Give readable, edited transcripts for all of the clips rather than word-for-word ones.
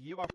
You are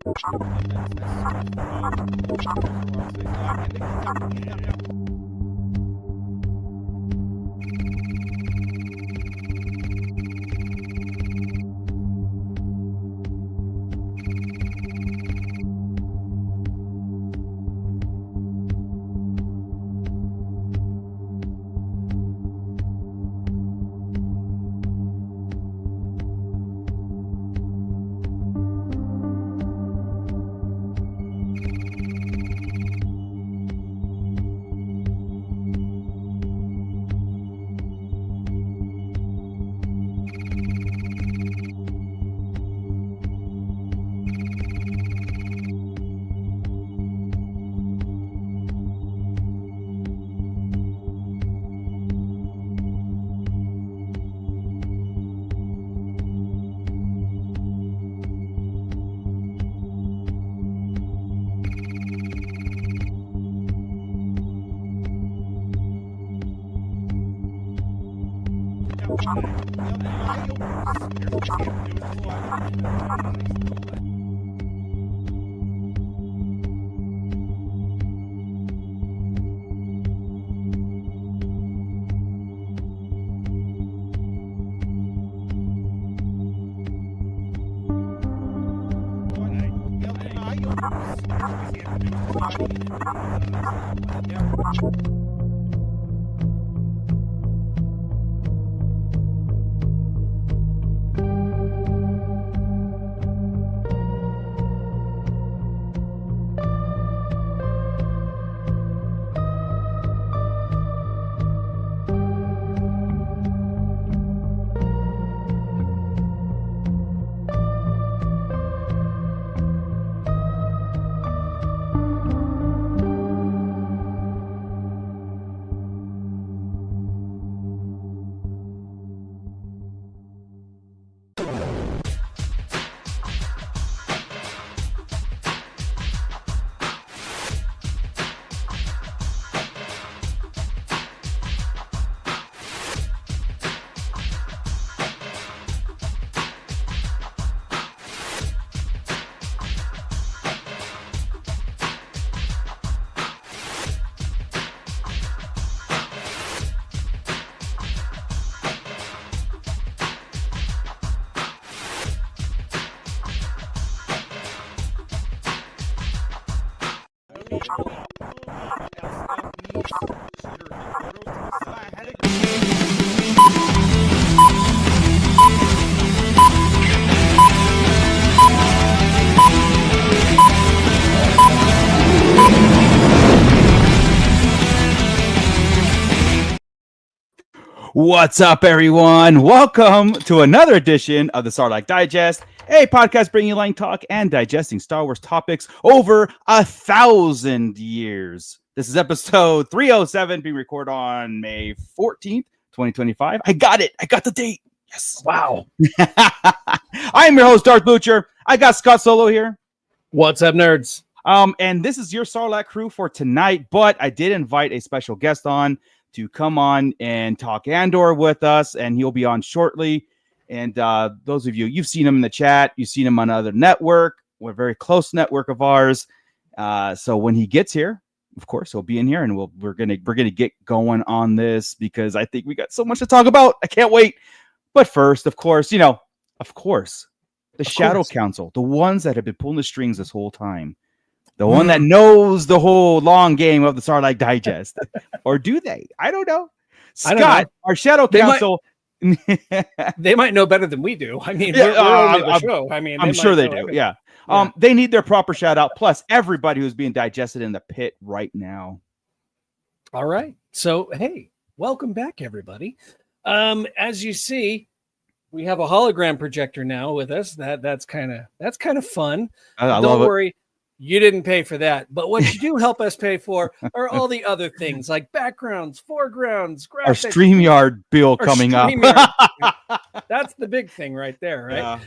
What's up, everyone? Welcome to another edition of the Sarlacc Digest, a podcast bringing you line talk and digesting Star Wars topics over 1,000 years. This is episode 307, being recorded on May 14th, 2025. I got it. I got the date. Yes. Wow. I am your host, Darth Butcher. I got Scott Solo here. What's up, nerds? And this is your Sarlacc crew for tonight, but I did invite a special guest on to come on and talk Andor with us, and he'll be on shortly. And those of you, you've seen him in the chat, you've seen him on another network, a very close network of ours. So when he gets here, of course, he'll be in here, and we're gonna get going on this because I think we got so much to talk about. I can't wait. But first, of course, the Shadow Council, the ones that have been pulling the strings this whole time. The one that knows the whole long game of the Sarlacc Digest. Or do they? I don't know. Scott, our Shadow Council. They might know better than we do. I mean, we're only the show. I mean, I'm sure they do. Yeah. They need their proper shout out. Plus, everybody who's being digested in the pit right now. All right. So, hey, welcome back, everybody. As you see, we have a hologram projector now with us. That's kind of fun. Don't worry. You didn't pay for that, but what you do help us pay for are all the other things like backgrounds, foregrounds, graphics. Our StreamYard bill coming up. That's the big thing right there, right?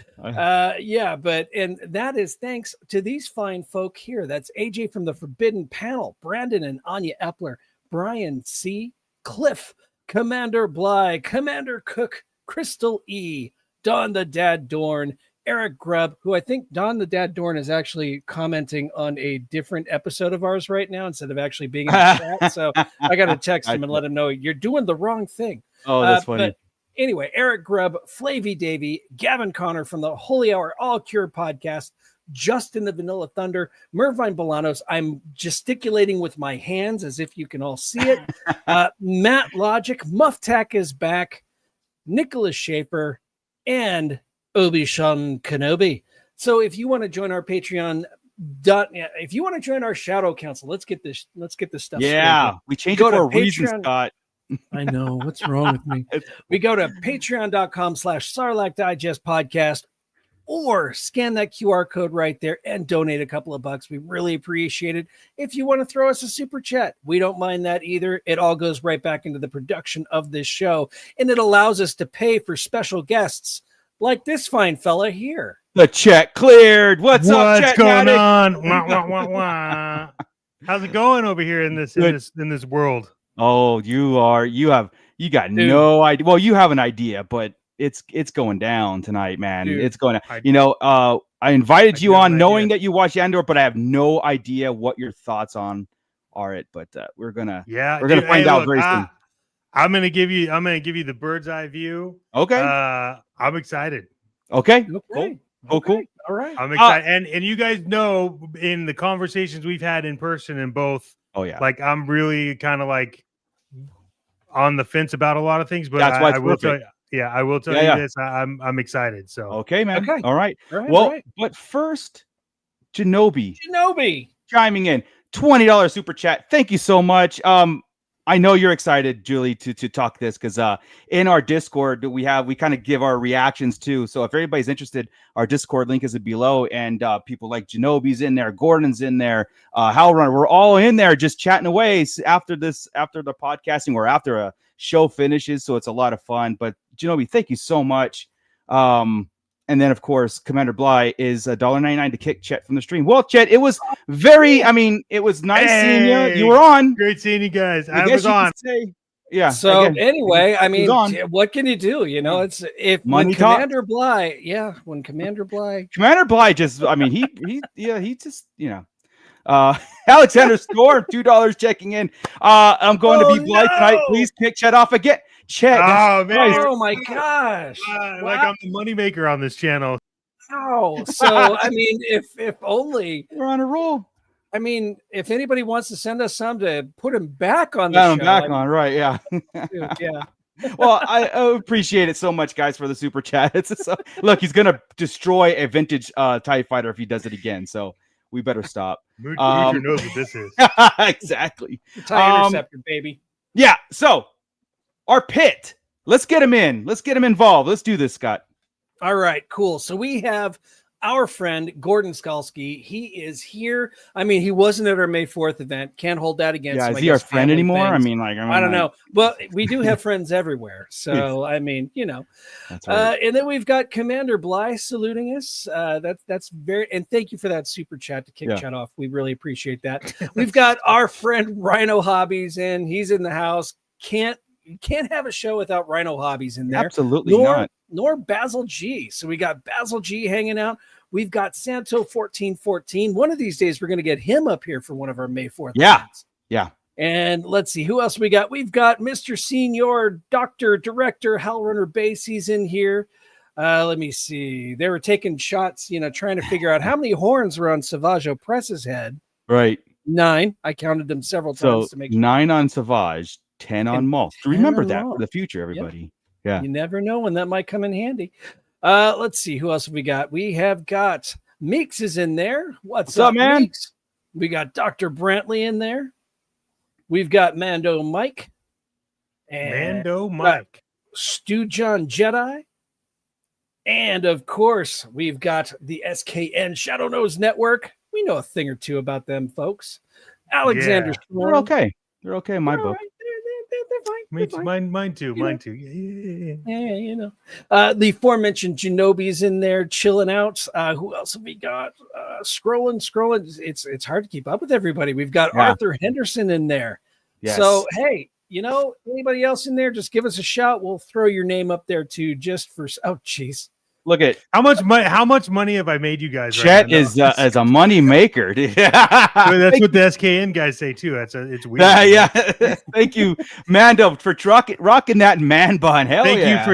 And that is thanks to these fine folk here. That's AJ from the Forbidden Panel, Brandon and Anya Epler, Brian C., Cliff, Commander Bly, Commander Cook, Crystal E., Don the Dad Dorn, Eric Grubb, who I think Don the Dad Dorn is actually commenting on a different episode of ours right now instead of actually being in the chat. So I got to text him and let him know you're doing the wrong thing. Oh, that's funny. But anyway, Eric Grubb, Flavy Davy, Gavin Connor from the Holy Hour All Cure podcast, Justin the Vanilla Thunder, Mervine Bolanos. I'm gesticulating with my hands as if you can all see it. Matt Logic, Mufftack is back, Nicholas Schaefer, and Obi-Wan Kenobi. So if you want to join our Patreon, if you want to join our Shadow Council, let's get this stuff. Yeah, we changed it for a reason, Scott. I know what's wrong with me. We go to patreon.com/Sarlacc Digest Podcast, or scan that QR code right there and donate a couple of bucks. We really appreciate it. If you want to throw us a super chat, we don't mind that either. It all goes right back into the production of this show, and it allows us to pay for special guests like this fine fella here. The check cleared. What's up, What's going on? Wah, wah, wah, wah. How's it going over here in this world? Oh, you got no idea. Well, you have an idea, but it's going down tonight, man. Dude, it's going to. I invited you on knowing that you watch Andor, but I have no idea what your thoughts are. But we're gonna find out very soon. I'm gonna give you the bird's eye view. Okay. I'm excited. Okay. Okay. Cool. All right. I'm excited, and you guys know in the conversations we've had in person and both. Oh yeah. Like I'm really kind of like on the fence about a lot of things, but that's why I will tell you. Yeah, I will tell you this. I'm excited. So okay, man. Okay. All right. But first, Genobi chiming in, $20 super chat. Thank you so much. I know you're excited, Julie, to talk this because in our Discord we kind of give our reactions too. So if everybody's interested, our Discord link is below, and people like Genobi's in there, Gordon's in there, Howlrunner, we're all in there just chatting away after the podcasting or after a show finishes. So it's a lot of fun. But Genobi, thank you so much. And then, of course, Commander Bly is $1.99 to kick Chet from the stream. Well, Chet, it was it was nice seeing you. You were on. Great seeing you guys. I was on. Yeah. So anyway, I mean, what can you do? You know, it's when Commander Bly just, I mean, he just, Alexander Storm, $2 checking in. I'm going to be Bly tonight. Please kick Chet off again. Chet. Oh, man. Oh my gosh. Like I'm the moneymaker on this channel. Wow. So I mean, if only we're on a roll. I mean, if anybody wants to send us some to put him back on the show. Right. Yeah. Dude, yeah. Well, I appreciate it so much, guys, for the super chat. Look, he's gonna destroy a vintage TIE fighter if he does it again. So we better stop. Moocher knows what this is. Exactly. TIE interceptor, baby. Yeah. So our pit. Let's get him in. Let's get him involved. Let's do this, Scott. All right, cool. So we have our friend Gordon Skalski. He is here. I mean, he wasn't at our May 4th event. Can't hold that against him. Is he our friend anymore? Things. I mean, I don't know. Well, we do have friends everywhere. So, I mean, That's right. And then we've got Commander Bly saluting us. That's very, and thank you for that super chat to kick Chet off. We really appreciate that. We've got our friend Rhino Hobbies in. He's in the house. You can't have a show without Rhino Hobbies in there. Absolutely not. Nor Basil G. So we got Basil G hanging out. We've got Santo 1414. One of these days, we're going to get him up here for one of our May 4th events. Yeah. And let's see who else we got. We've got Mr. Senior, Doctor, Director, Hellrunner Base. He's in here. Let me see. They were taking shots, trying to figure out how many horns were on Savage Opress's head. Right. 9. I counted them several times to make sure. 9 on Savage. 10 on Maul. Remember that for the future, everybody. Yep. Yeah. You never know when that might come in handy. Let's see. Who else have we got? We have got Meeks is in there. What's up, man? Meeks? We got Dr. Brantley in there. We've got Mando Mike. And Stu John Jedi. And of course, we've got the SKN Shadow Nose Network. We know a thing or two about them, folks. Alexander Storm. They're okay. They're okay in my book. Right. They're fine. Mine too. Yeah. The aforementioned Genobi's in there chilling out. Who else have we got? Scrolling. It's hard to keep up with everybody. We've got Arthur Henderson in there. Yes. So hey, anybody else in there? Just give us a shout. We'll throw your name up there too. Just for jeez. Look at how much money have I made you guys? Chet right now? is a money maker. Dude. That's what the SKN guys say too. It's weird. Yeah. Thank you, Mando, for rocking that man bun. Hell Thank yeah.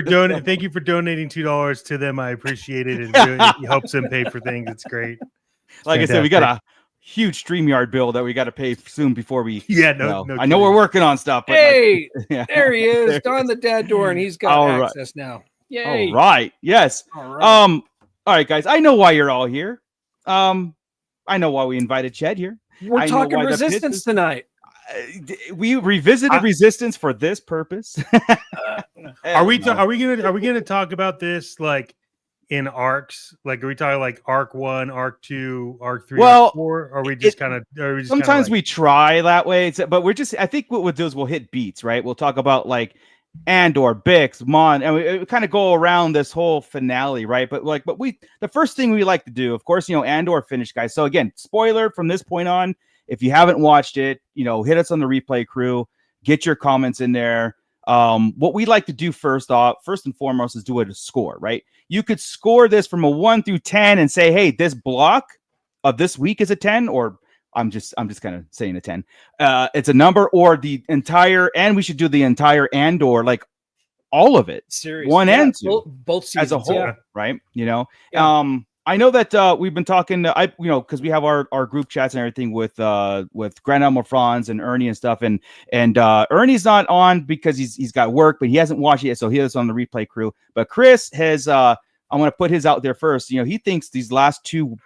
Thank you for donating $2 to them. I appreciate it. It helps them pay for things. It's great. Like I said, we got a huge StreamYard bill that we got to pay soon before we. No I know we're working on stuff. But hey, there he is, Don the Dad Door, and he's got access now. Yay! All right. Yes. All right. All right, guys. I know why you're all here. I know why we invited Ched here. We're talking Resistance tonight. We revisited Resistance for this purpose. Are we gonna talk about this like in arcs? Like, are we talking like arc 1, arc 2, arc 3, arc 4? Or are we just kind of? Sometimes we try that way, but we're just. I think what we'll do is we'll hit beats, right? We'll talk about like Andor, Bix, Mon, and we kind of go around this whole finale, right? But the first thing we like to do, of course, Andor finished, guys. So again, spoiler from this point on. If you haven't watched it, hit us on the replay crew. Get your comments in there. What we like to do first and foremost is do a score, right? You could score this from a 1 through 10 and say, hey, this block of this week is a 10, or I'm just kind of saying a 10. It's a number, or the entire, and we should do the entire Andor, like all of it, series 1 and 2, both seasons, as a whole, right? Yeah. I know that we've been talking, because we have our group chats and everything with Grand Admiral Franz and Ernie and stuff, and Ernie's not on because he's got work, but he hasn't watched it yet, so he is on the replay crew. But Chris has, I want to put his out there first. He thinks these last 2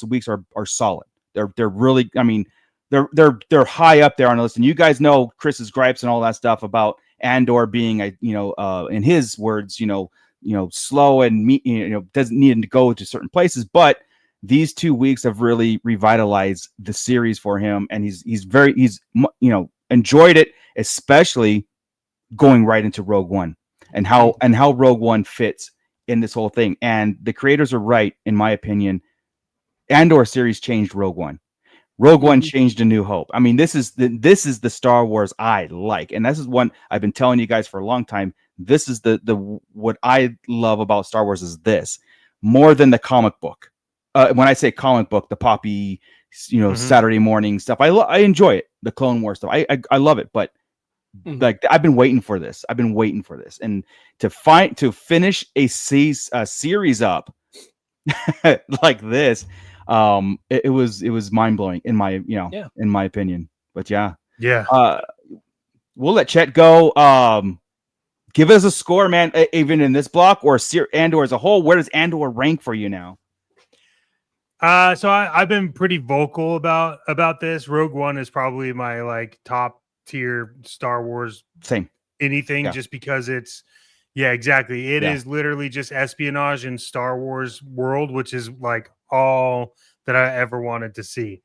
weeks are solid. They're really, I mean, they're high up there on the list, and you guys know Chris's gripes and all that stuff about Andor being in his words, slow and doesn't need to go to certain places, but these 2 weeks have really revitalized the series for him, and he's enjoyed it, especially going right into Rogue One and how Rogue One fits in this whole thing. And the creators are right, in my opinion. Andor series changed Rogue One. Rogue One changed A New Hope. I mean, this is the Star Wars I like, and this is one I've been telling you guys for a long time. This is the what I love about Star Wars is this more than the comic book. When I say comic book, the poppy, Saturday morning stuff, I enjoy it. The Clone Wars stuff, I love it. But like, I've been waiting for this. And to finish a series up like this, it was mind blowing in my in my opinion. But we'll let Chet go. Give us a score, man, even in this block or Andor as a whole. Where does Andor rank for you now? So I've been pretty vocal about this. Rogue One is probably my like top tier Star Wars anything, just because it's exactly. It is literally just espionage in Star Wars world, which is like all that I ever wanted to see.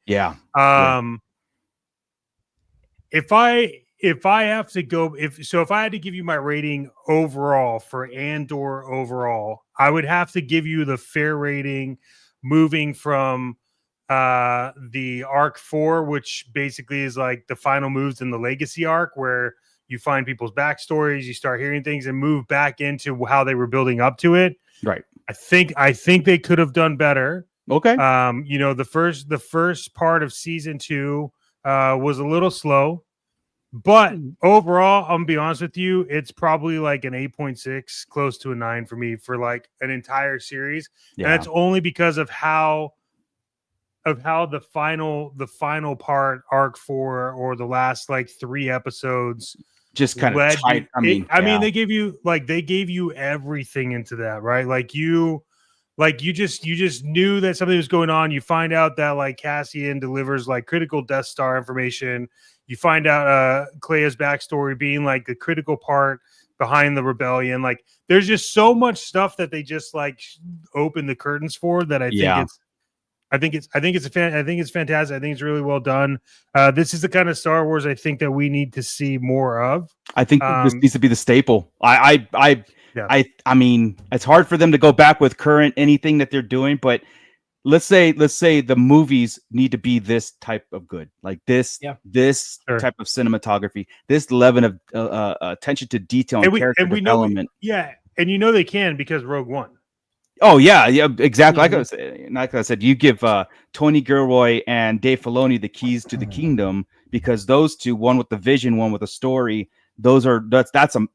If I have to go, if I had to give you my rating overall for Andor overall, I would have to give you the fair rating, moving from the arc 4, which basically is like the final moves in the legacy arc, where you find people's backstories, you start hearing things, and move back into how they were building up to it. Right. I think they could have done better. Okay. The first part of season 2 was a little slow. But overall, I'm gonna be honest with you, it's probably like an 8.6, close to a 9 for me for like an entire series. And that's only because of how the final part, arc 4, or the last like 3 episodes just kind of tight. I mean, they gave you everything into that, right? Like you just knew that something was going on. You find out that like Cassian delivers like critical Death Star information. You find out Clea's backstory being like the critical part behind the rebellion. Like, there's just so much stuff that they just like open the curtains for that I think it's fantastic. I think it's really well done. This is the kind of Star Wars I think that we need to see more of. I think this needs to be the staple. I mean, it's hard for them to go back with current anything that they're doing, but let's say the movies need to be this type of good, like this type of cinematography, this level of attention to detail and character development. And they can because Rogue One. Oh yeah, exactly. Mhm. Like I said, you give Tony Gilroy and Dave Filoni the keys to the kingdom, because those two, one with the vision, one with a story, that's a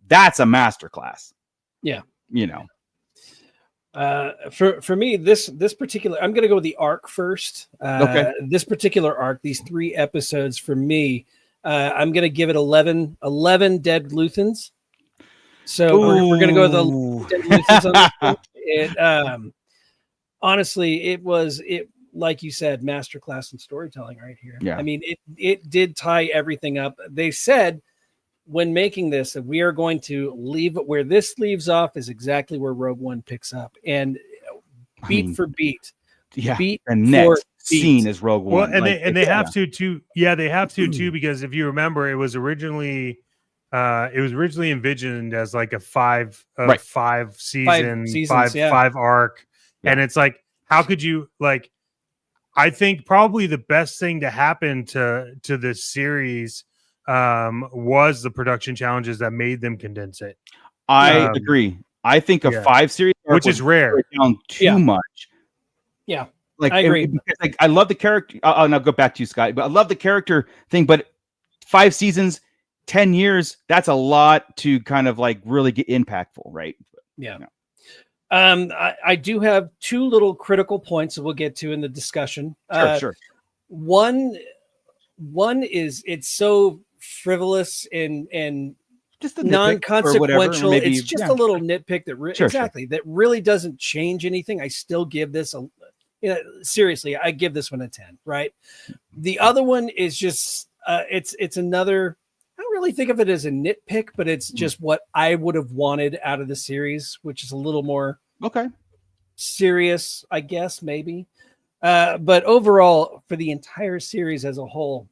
masterclass. Yeah. You know. For me, this particular, I'm going to go with the arc first. Okay. This particular arc, these 3 episodes for me, I'm going to give it 11 dead Luthans. So we're going to go with the dead Luthans on this one. It honestly, it like you said, masterclass in storytelling right here. Yeah. I mean, it did tie everything up. They said when making this that we are going to leave it where this leaves off is exactly where Rogue One picks up, and beat for beat. Yeah, beat the next beat. scene is Rogue One. Well, and they have to too. Yeah, they have to too, because if you remember, it was originally envisioned as like a five season, five arc, and it's like, how could you like? I think probably the best thing to happen to this series was the production challenges that made them condense it. I agree. I think a 5 series, which is rare, down too much. Yeah, like I agree. Like, I love the character. I'll go back to you, Scott. But I love the character thing. But 5 seasons, 10 years, that's a lot to kind of like really get impactful, right? Yeah. I do have 2 little critical points that we'll get to in the discussion. Sure. One is it's so frivolous and just non-consequential. Maybe, it's just a little nitpick that that really doesn't change anything. I still give this seriously, I give this one a 10, right? The other one is just it's another, I don't really think of it as a nitpick, but it's just what I would have wanted out of the series, which is a little more serious, I guess, maybe. But overall, for the entire series as a whole,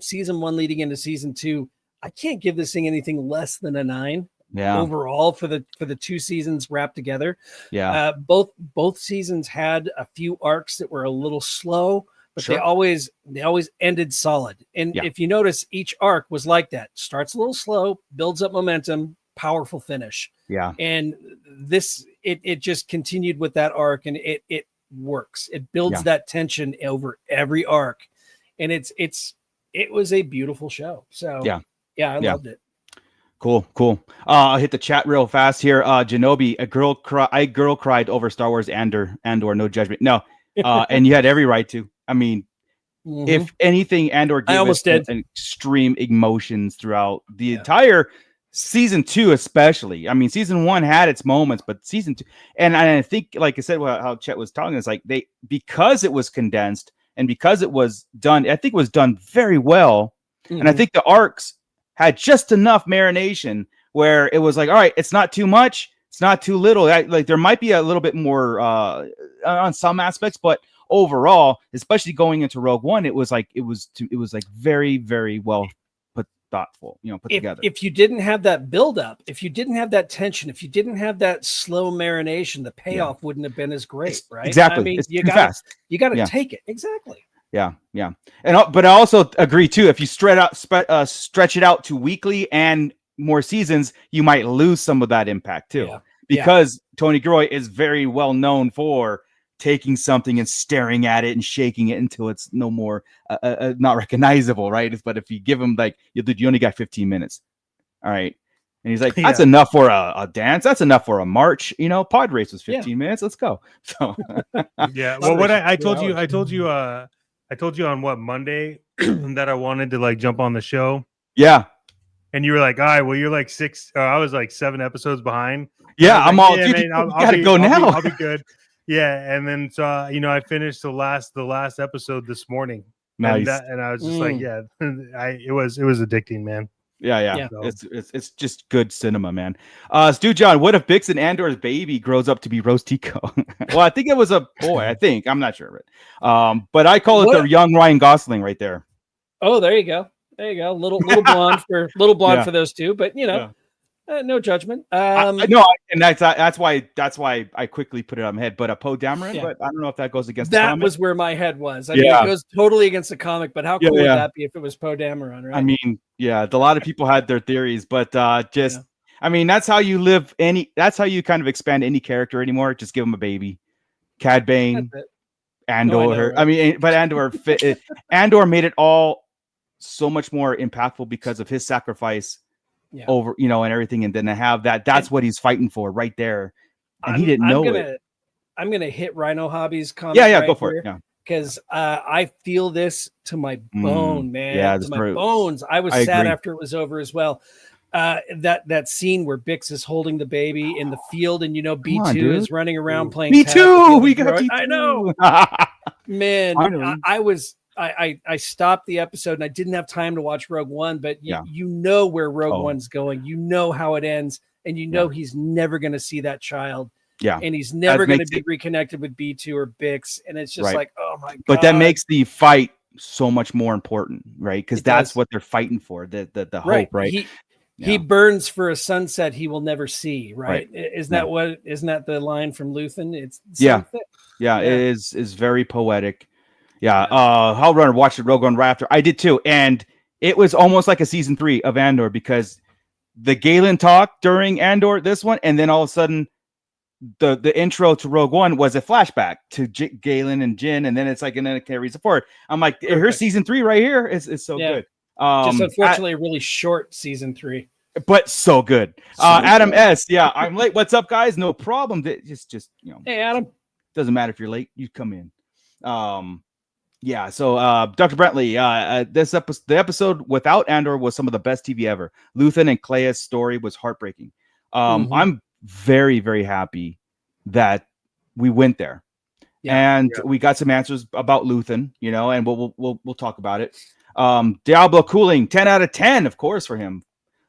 season 1 leading into season 2, I can't give this thing anything less than a 9. Overall for the 2 seasons wrapped together. Both seasons had a few arcs that were a little slow, but they always ended solid. And if you notice, each arc was like that. Starts a little slow, builds up momentum, powerful finish. And this it just continued with that arc, and it works. It builds that tension over every arc, and it was a beautiful show. So I loved it. Cool. I'll hit the chat real fast here. Genobi, a girl cried over Star Wars Andor, no judgment. No. And you had every right to. I mean, if anything, Andor gave us an extreme emotions throughout the entire season 2, especially. I mean, season 1 had its moments, but season 2, and I think, like I said, how Chet was talking, is like because it was condensed and because it was done, I think it was done very well. And I think the arcs had just enough marination where it was like, all right, it's not too much, it's not too little. Like there might be a little bit more on some aspects, but overall, especially going into Rogue One, it was like very, very well put together. If you didn't have that build up, if you didn't have that tension, if you didn't have that slow marination, the payoff wouldn't have been as great, right? Exactly. I mean, you gotta take it. Exactly. Yeah. But I also agree too, if you stretch it out to weekly and more seasons, you might lose some of that impact too. Because Tony Gilroy is very well known for taking something and staring at it and shaking it until it's no more not recognizable, right? But if you give him like, you only got 15 minutes. All right. And he's like, that's enough for a dance. That's enough for a march. Pod race was 15 minutes. Let's go. So well, what I told you on what, Monday that I wanted to like jump on the show. Yeah. And you were like, all right, well, you're like 6. I was like 7 episodes behind. Yeah. I'm like, all, dude, man, I'll gotta go now. I'll be good. Yeah. And then, so, I finished the last episode this morning. Nice. And I was just like, it was addicting, man. Yeah. So. It's just good cinema, man. Stu John, what if Bix and Andor's baby grows up to be Rostico? Well, I think it was a boy. I'm not sure of it. But I call it the young Ryan Gosling right there. Oh, there you go. Little blonde for those two, but no judgment. No, and that's why I quickly put it on my head. But Poe Dameron, but I don't know if that goes against that. The comic. Was where my head was. I mean, it goes totally against the comic. But how cool would that be if it was Poe Dameron? Right? I mean, a lot of people had their theories, but I mean, that's how you live that's how you kind of expand any character anymore. Just give him a baby. Cad Bane, Andor. But Andor made it all so much more impactful because of his sacrifice over, and everything. And then to have that's what he's fighting for right there. And he didn't know it. I'm going to hit Rhino Hobby's comment. Yeah, go for it. Yeah. Because I feel this to my bone, man. Yeah, to my bones. I was sad after it was over as well. That scene where Bix is holding the baby in the field, and B2 is running around playing. B2, we got B2. I know, man. I stopped the episode, and I didn't have time to watch Rogue One. But you know where Rogue One's going. You know how it ends, and you know he's never going to see that child. Yeah, and he's never going to be reconnected with B2 or Bix, and it's just like, oh my god! But that makes the fight so much more important, right? Because that's what they're fighting for. The hope, right? He burns for a sunset he will never see, right? Isn't that the line from Luthen? It's it is very poetic. Hal Runner watched the Rogue One right after I did too, and it was almost like a season 3 of Andor because the Galen talk during Andor, this one, and then all of a sudden the intro to Rogue One was a flashback to Galen and Jin, and then it's like, and then it carries it forward. I'm like, here's season 3 right here. It's so good. Just unfortunately a really short season 3, but so good. Adam S. Yeah, I'm late. What's up, guys? No problem. Just hey, Adam. Doesn't matter if you're late. You come in. So Dr. Brentley, the episode without Andor was some of the best TV ever. Luthen and Clea's story was heartbreaking. I'm very, very happy that we went there, and we got some answers about Luthen, and we'll talk about it. Diablo Cooling, 10 out of 10, of course, for him.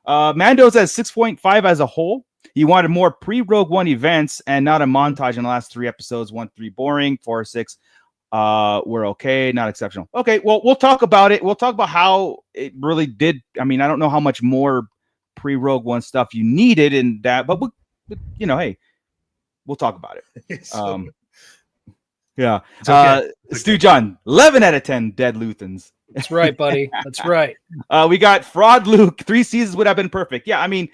Mando's at 6.5 as a whole. He wanted more pre-Rogue One events and not a montage in the last 3 episodes. 1-3 boring, 4-6 we're okay, not exceptional. Okay, well, we'll talk about it. We'll talk about how it really did. I mean, I don't know how much more pre-Rogue One stuff you needed in that, but hey, we'll talk about it. Stu John, 11 out of 10 dead Luthens. That's right, buddy. That's right. We got Fraud Luke. 3 seasons would have been perfect. Yeah, I mean,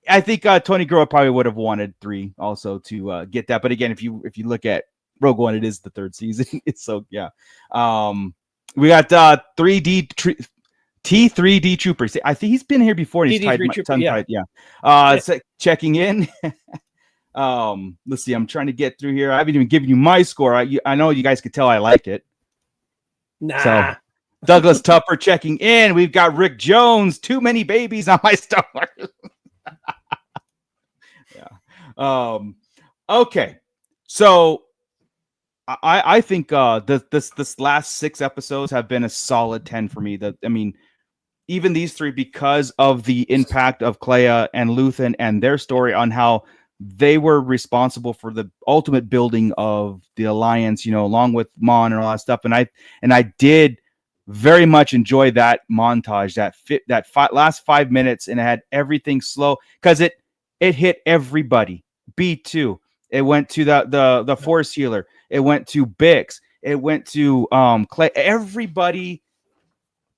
I think Tony Groa probably would have wanted 3 also to get that. But again, if you look at Rogue One, it is the 3rd season. It's so we got 3D T3D Troopers. I think he's been here before. And he's tied. Checking in. Let's see. I'm trying to get through here. I haven't even given you my score. I know you guys could tell I like it. Nah. So Douglas Tupper checking in. We've got Rick Jones. Too many babies on my Star Wars. Okay. So I think this last 6 episodes have been a solid 10 for me. Even these 3, because of the impact of Clea and Luthen and their story on how they were responsible for the ultimate building of the Alliance, along with Mon and all that stuff. And I did very much enjoy that montage, last 5 minutes, and it had everything slow because it hit everybody. B2. It went to the Force Healer. It went to Bix. It went to Clay. Everybody.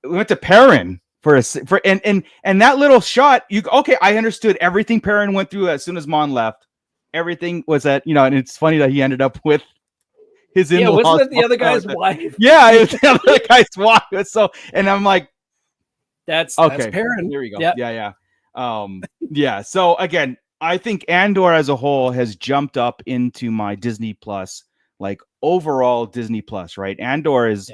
We went to Perrin and that little shot. I understood everything Perrin went through as soon as Mon left. Everything was and it's funny that he ended up with his in-laws. Wasn't it the other guy's wife? Yeah, it was the other guy's wife. So, and I'm like, that's Perrin. Here we go. Yep. Yeah. So again, I think Andor as a whole has jumped up into my Disney Plus, like overall Disney Plus, right? Andor is,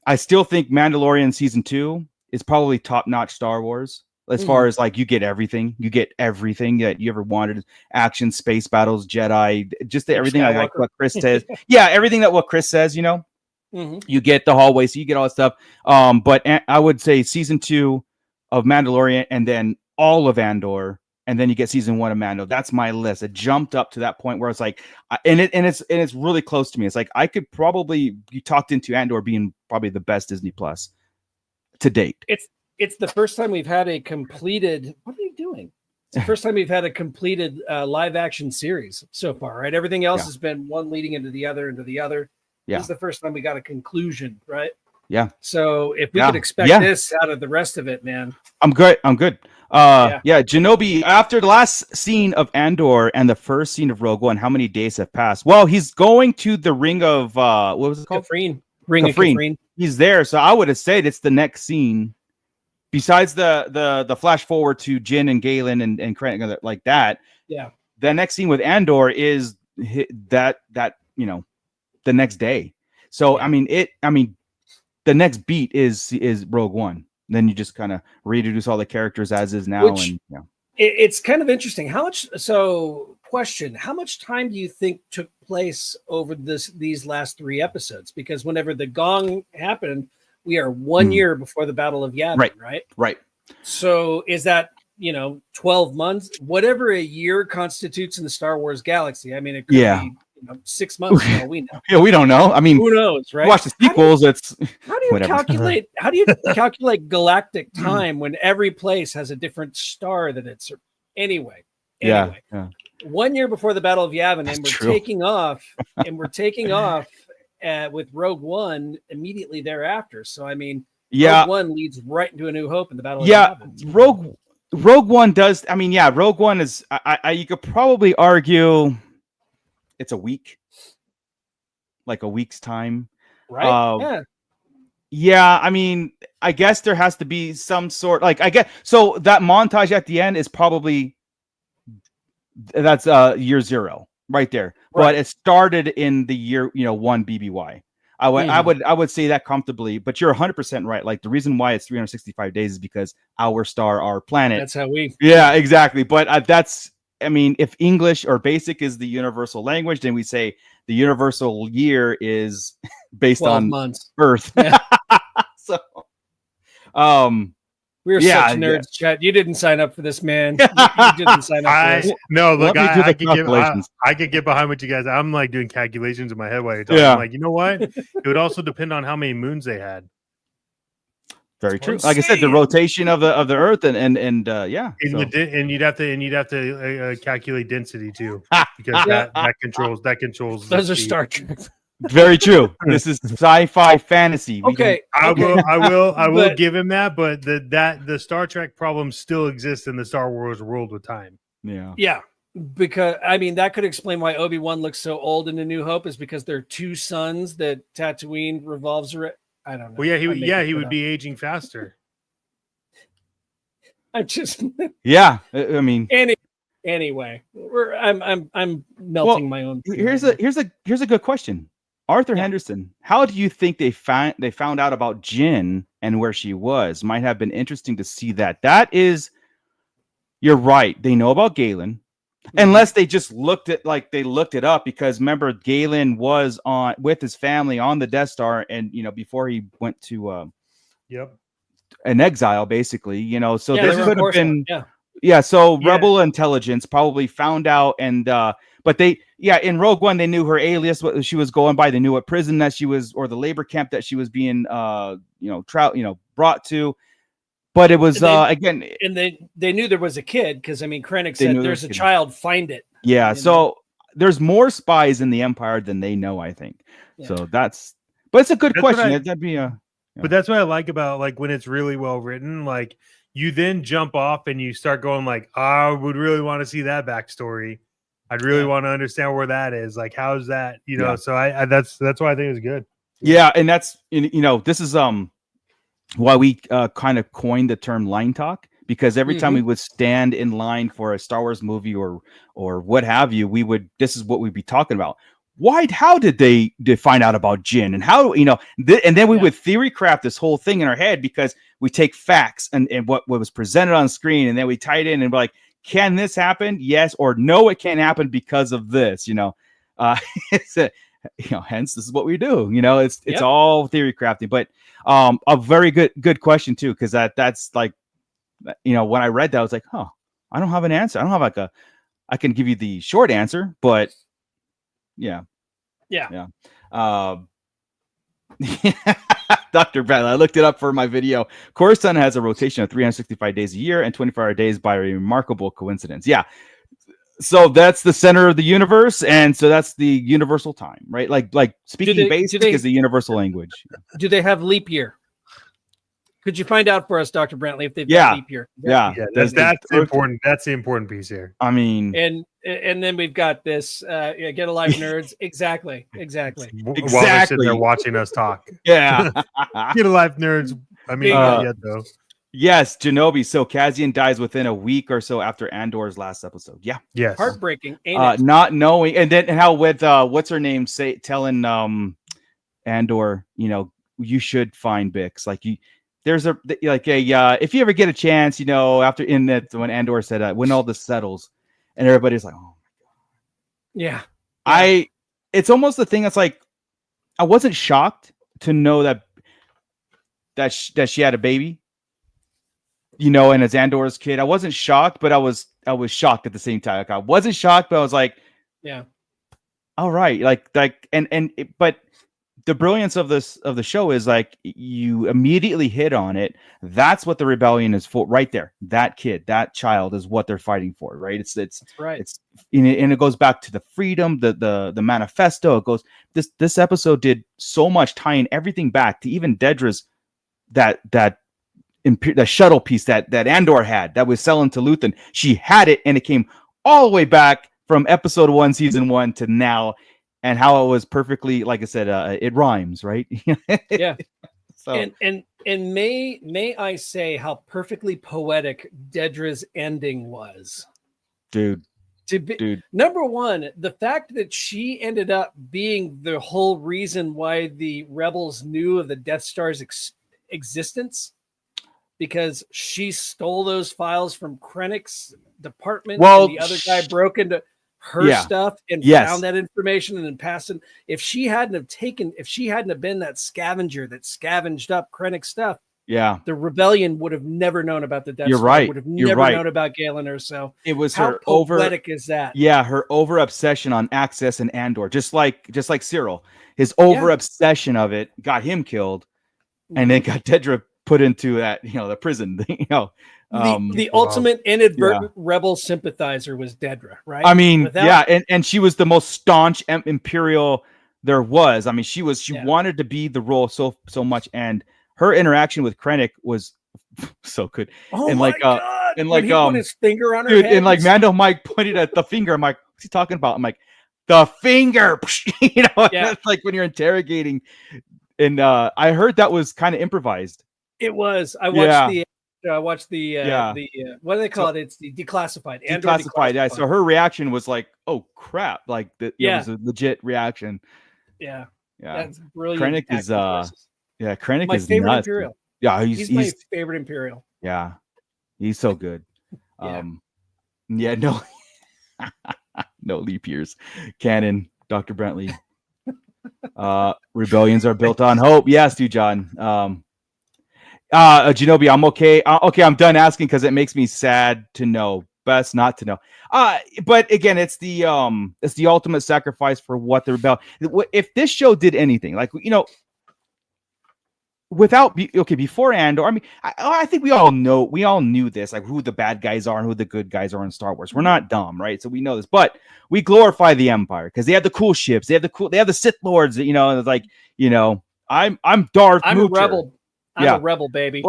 I still think Mandalorian season 2 is probably top-notch Star Wars as far as like you get everything that you ever wanted: action, space battles, Jedi, just everything. Like what Chris says. Yeah, everything that what Chris says. You get the hallway, so you get all that stuff. But I would say season 2 of Mandalorian, and then all of Andor. And then you get season 1 of Mando. That's my list. It jumped up to that point where it's like, and it's really close to me. It's like I could probably be talked into Andor being probably the best Disney Plus to date. It's the first time we've had a completed. What are you doing? It's the first time we've had a completed live action series so far, right? Everything else has been one leading into the other. Yeah. This is the first time we got a conclusion, right? Yeah. So if we Yeah. could expect Yeah. this out of the rest of it, man. I'm good. Yeah, Genobi, after the last scene of Andor and the first scene of Rogue One, how many days have passed? Well, he's going to the ring of what was it called? Ring of Kafrene. He's there, so I would have said it's the next scene. Besides the flash forward to Jin and Galen and Krennic like that. Yeah. The next scene with Andor is that you know, the next day. So Yeah. I mean the next beat is Rogue One. Then you just kind of reintroduce all the characters as is now. Which, and you know. It's kind of interesting. Question, how much time do you think took place over these last 3 episodes? Because whenever the gong happened, we are 1 year before the Battle of Yavin, right? So is that, 12 months? Whatever a year constitutes in the Star Wars galaxy. I mean, it could be 6 months for all we know. Yeah, we don't know. I mean, who knows, right? Watch the sequels. How do you calculate? How do you calculate galactic time when every place has a different star that it's anyway? Yeah. 1 year before the Battle of Yavin, That's and we're true. taking off, with Rogue One immediately thereafter. So I mean, Rogue One leads right into A New Hope in the Battle of Yavin. Rogue One does. I mean, Rogue One is. You could probably argue it's a week, like a week's time, right? Yeah. I mean, I guess there has to be some sort. Like, I guess so. That montage at the end is probably that's year 0 right there. Right. But it started in the year 1 BBY. I would say that comfortably, but you're 100% right. Like, the reason why it's 365 days is because our star, our planet. That's how we. Yeah, exactly. But I mean, if English or basic is the universal language, then we say the universal year is based on months. Earth. Yeah. So, we're such nerds, Chet. You didn't sign up for this, man. You didn't sign up for this. No, look, I could get behind what you guys. I'm like doing calculations in my head while you're talking. Yeah. I'm like, you know what? It would also depend on how many moons they had. Very true. Like I said, the rotation of the Earth and you'd have to calculate density too, because that controls. Those are Star Trek. Very true. This is sci-fi fantasy. I will give him that, but the Star Trek problems still exist in the Star Wars world with time. Yeah, because I mean that could explain why Obi-Wan looks so old in A New Hope, is because there are 2 suns that Tatooine revolves around. I don't know. Well, he would be aging faster. I just I mean, anyway, I'm melting my own. Here's a good question. Arthur Henderson, how do you think they found out about Jin and where she was? Might have been interesting to see that. That is, you're right. They know about Galen, unless they just looked it up, because remember, Galen was with his family on the Death Star, and before he went to an exile, basically. So this could have been So Rebel intelligence probably found out, and but in Rogue One they knew her alias, what she was going by. They knew what prison that she was, or the labor camp that she was being brought to. But it was again, and they knew there was a kid, because I mean, Krennic said there's a child, find it. Yeah, so there's more spies in the Empire than they know, I think. Yeah. So but it's a good question. That'd be But that's what I like about, like, when it's really well written. Like, you then jump off and you start going like, I would really want to see that backstory. I'd really want to understand where that is. Like, how's that? So I that's why I think it's good. Yeah, and that's this is why we kind of coined the term line talk, because every time we would stand in line for a Star Wars movie or what have you, this is what we'd be talking about. How did they find out about Jin, and how, and then we would theory craft this whole thing in our head, because we take facts and what was presented on screen, and then we tie it in and be like, can this happen? Yes, or no, it can't happen because of this. It's hence this is what we do. It's all theory crafting, but a very good question too, because that's like, when I read that, I was like, I don't have an answer. I don't have I can give you the short answer, but yeah. Dr. Bell, I looked it up for my video. Coruscant has a rotation of 365 days a year and 24-hour days by a remarkable coincidence. Yeah. So that's the center of the universe, and so that's the universal time, right? Like speaking basic is the universal language. Do they have leap year? Could you find out for us, Dr. Brantley, if they've Yeah. got leap year? Yeah, that's the important. That's the important piece here. I mean, And then we've got this. Get alive, nerds. Exactly. While they're sitting there watching us talk. Yeah. Get alive, nerds. I mean, not yet though. Yes, Genobi. So Cassian dies within a week or so after Andor's last episode. Yeah. Yes. Heartbreaking. Ain't it? Not knowing, and then how with what's her name telling Andor, you should find Bix. Like there's if you ever get a chance, after when Andor said when all this settles, and everybody's like, oh my god. Yeah. It's almost the thing that's like, I wasn't shocked to know that she had a baby. And as Andor's kid, I wasn't shocked, but I was shocked at the same time. Like, I wasn't shocked, but I was like, yeah, all right. But the brilliance of the show is like you immediately hit on it. That's what the rebellion is for, right there. That kid, that child is what they're fighting for, right? It's right. And it goes back to the freedom, the manifesto. It goes. This episode did so much tying everything back to even Dedra's the shuttle piece that Andor had that was selling to Luthen. She had it, and it came all the way back from episode 1, season 1 to now, and how it was perfectly, like I said, it rhymes, right? Yeah. So and may I say how perfectly poetic Dedra's ending was, dude. Number one, the fact that she ended up being the whole reason why the rebels knew of the Death Star's existence. Because she stole those files from Krennic's department, and the other guy broke into her stuff and found that information and then passed it. If she hadn't have been that scavenger that scavenged up Krennic's stuff, the rebellion would have never known about the Death Star. Right. Would have never known about Galen herself. It was how her poetic is that? Yeah, her over obsession on Access and Andor, just like Cyril, his over obsession of it got him killed, and then got Dedra put into that, the prison, the ultimate inadvertent rebel sympathizer was Dedra, right? I mean, and she was the most staunch Imperial there was. I mean, she wanted to be the role so much, and her interaction with Krennic was so good. Oh and my god! And when he put his finger on her head, and like Mando Mike pointed at the finger. I'm like, what's he talking about? I'm like, the finger. It's like when you're interrogating. And I heard that was kind of improvised. It was. I watched the what do they call it? It's the declassified. Declassified. Yeah. So her reaction was like, "Oh crap!" Like it was a legit reaction. Yeah. Yeah. That's brilliant. Krennic is Krennic my is favorite nuts. Imperial. Yeah, he's my favorite Imperial. Yeah, he's so good. No leap years. Canon, Dr. Brantley. Rebellions are built on hope. Yes, you, John. Genobi, I'm okay. I'm done asking because it makes me sad to know. Best not to know. But again, it's the ultimate sacrifice for what the rebellion. If this show did anything, like before Andor, I mean, I think we all knew this, like who the bad guys are and who the good guys are in Star Wars. We're not dumb, right? So we know this, but we glorify the Empire because they have the cool ships, they have the Sith Lords. It's like, I'm Darth. I'm Moocher. a rebel. I'm a rebel, baby.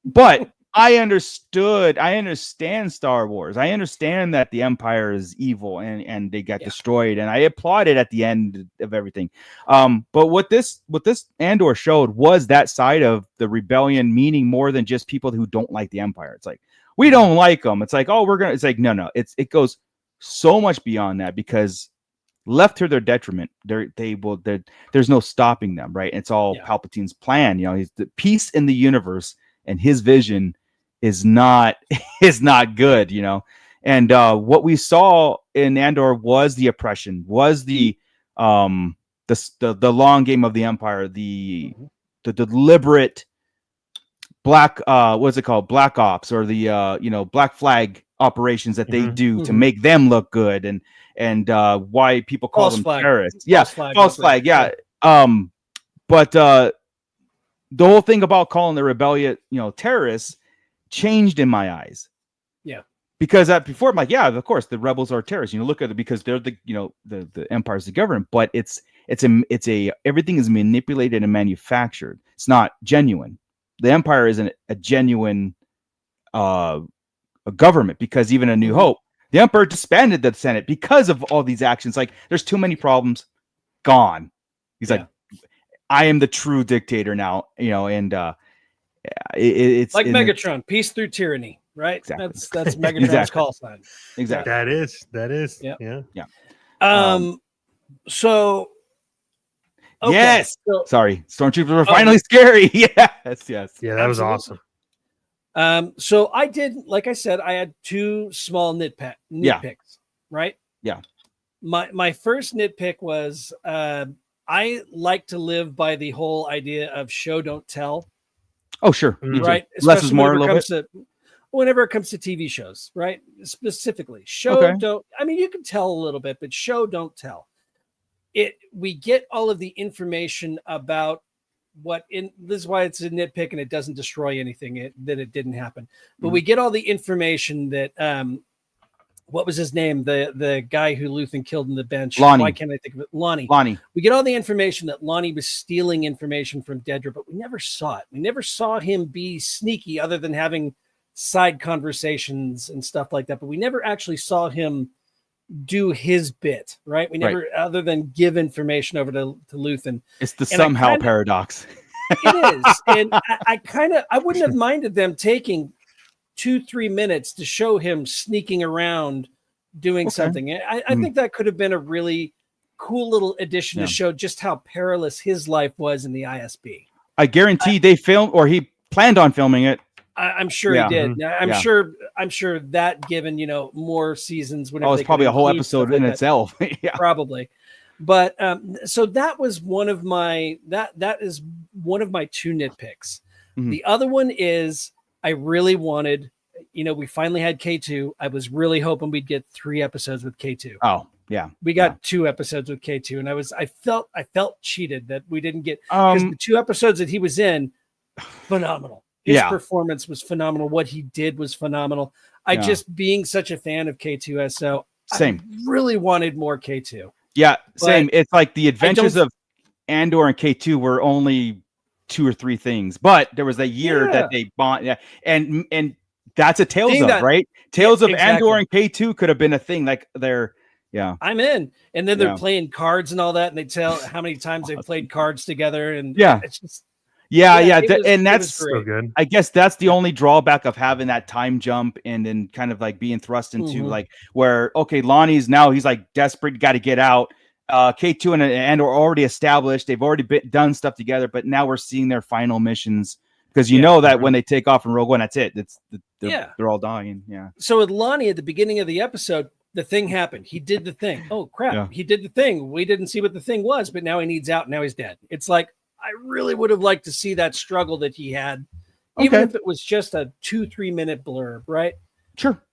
But I understand Star Wars. I understand that the Empire is evil and they got destroyed, and I applauded at the end of everything. But what this Andor showed was that side of the rebellion, meaning more than just people who don't like the Empire. It's like, we don't like them. It's like, it's like, no. It goes so much beyond that, because left to their detriment, there's no stopping them, right? It's all Palpatine's plan. He's the peace in the universe, and his vision is not good, And what we saw in Andor was the oppression, was the long game of the Empire, the deliberate black what's it called, black ops, or the black flag operations that they do to make them look good, and why people call them terrorists. False flag. Yeah. But the whole thing about calling the rebellion, terrorists, changed in my eyes. Yeah. because before I'm like, yeah, of course the rebels are terrorists. Look at it because they're the the empire's the government, but it's a everything is manipulated and manufactured. It's not genuine. The empire isn't a genuine a government, because even A New Hope, the emperor disbanded the Senate because of all these actions. Like, there's too many problems. Gone. He's like, I am the true dictator now. And it's like Megatron, peace through tyranny. Right. Exactly. That's Megatron's call sign. Exactly. That is. Yeah. So. Okay. Yes. So, sorry. Stormtroopers were finally scary. Yes. Yeah, that was awesome. So I did, like I said, I had two small nitpicks, right? Yeah. My first nitpick was I like to live by the whole idea of show don't tell. Oh, sure. Right. Less is more a little bit. Whenever it comes to TV shows, right? Specifically, don't. I mean, you can tell a little bit, but show don't tell. We get all of the information about this is why it's a nitpick and it doesn't destroy anything that it didn't happen. But we get all the information that what was his name? The guy who Luthen killed in the bench. Lonnie. Why can't I think of it? Lonnie. We get all the information that Lonnie was stealing information from Dedra, but we never saw it. We never saw him be sneaky other than having side conversations and stuff like that. But we never actually saw him do his bit, right? We never, other than give information over to Luthen. It's the somehow paradox. It is. And I wouldn't have minded them taking 2-3 minutes to show him sneaking around doing something. I think that could have been a really cool little addition to show just how perilous his life was in the ISB. I guarantee they filmed, or he planned on filming it. I'm sure he did. I'm sure that given, more seasons. It's probably a whole episode in itself. Probably. But so that was one of my, that is one of my two nitpicks. The other one is I really wanted, we finally had K2. I was really hoping we'd get 3 episodes with K2. Oh, yeah. We got 2 episodes with K2, and I felt cheated that we didn't get, because the 2 episodes that he was in, phenomenal. His performance was phenomenal. What he did was phenomenal. Just being such a fan of K2SO, same. I really wanted more K2. Yeah, same. It's like the adventures of Andor and K2 were only 2 or 3 things, but there was a year that they bond. Yeah, and that's a Tales of, right? Tales of Andor and K2 could have been a thing. Like I'm in. And then they're playing cards and all that, and they tell how many times they've played cards together, and it's just. And that's so good. I guess that's the only drawback of having that time jump and then kind of like being thrust into like where, Lonnie's now he's like desperate, got to get out. K2 and Andor are already established. They've already done stuff together, but now we're seeing their final missions because that when they take off in Rogue One, that's it. They're all dying. Yeah. So with Lonnie at the beginning of the episode, the thing happened. He did the thing. Oh crap. Yeah. He did the thing. We didn't see what the thing was, but now he needs out. Now he's dead. It's like, I really would have liked to see that struggle that he had, even if it was just a 2-3 minute blurb, right? Sure.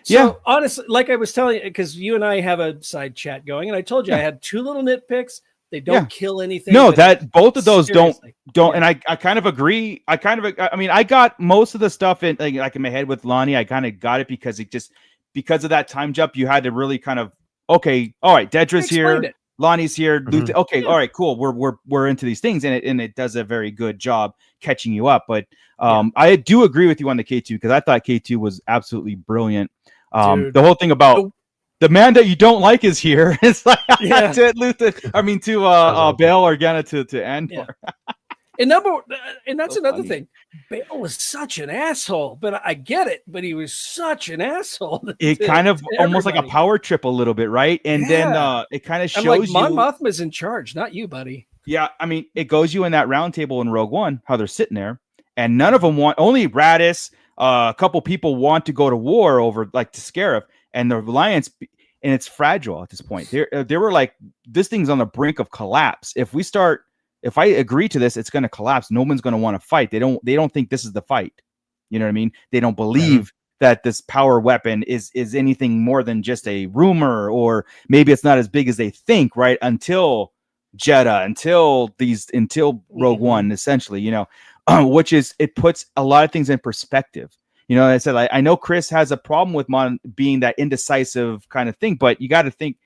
So honestly, like I was telling you, because you and I have a side chat going, and I told you I had 2 little nitpicks. They don't kill anything. No, that both of those don't. And I kind of agree. I got most of the stuff in like in my head with Lonnie. I kind of got it because of that time jump, you had to really kind of, all right, Dedra's here. Lonnie's here. Okay, all right, cool. We're into these things, and it does a very good job catching you up. But I do agree with you on the K2 because I thought K2 was absolutely brilliant. The whole thing about the man that you don't like is here. It's like to Luthen. I mean to Bail Organa to Andor. And that's another thing. Bail was such an asshole, but I get it. But he was such an asshole. It kind of almost like a power trip a little bit, right? And then it kind of shows Mon Mothma's in charge, not you, buddy. Yeah, I mean, it goes you in that round table in Rogue One, how they're sitting there, and none of them want. Only Radis, a couple people want to go to war over like to Scarif, and the Alliance, and it's fragile at this point. They were like, this thing's on the brink of collapse. If I agree to this, it's going to collapse. No one's going to want to fight. They don't think this is the fight. You know what I mean? They don't believe that this power weapon is anything more than just a rumor, or maybe it's not as big as they think, right? Until Jeddah, until Rogue One, essentially, which is, it puts a lot of things in perspective. You know, I said, I know Chris has a problem with Mon being that indecisive kind of thing, but you got to think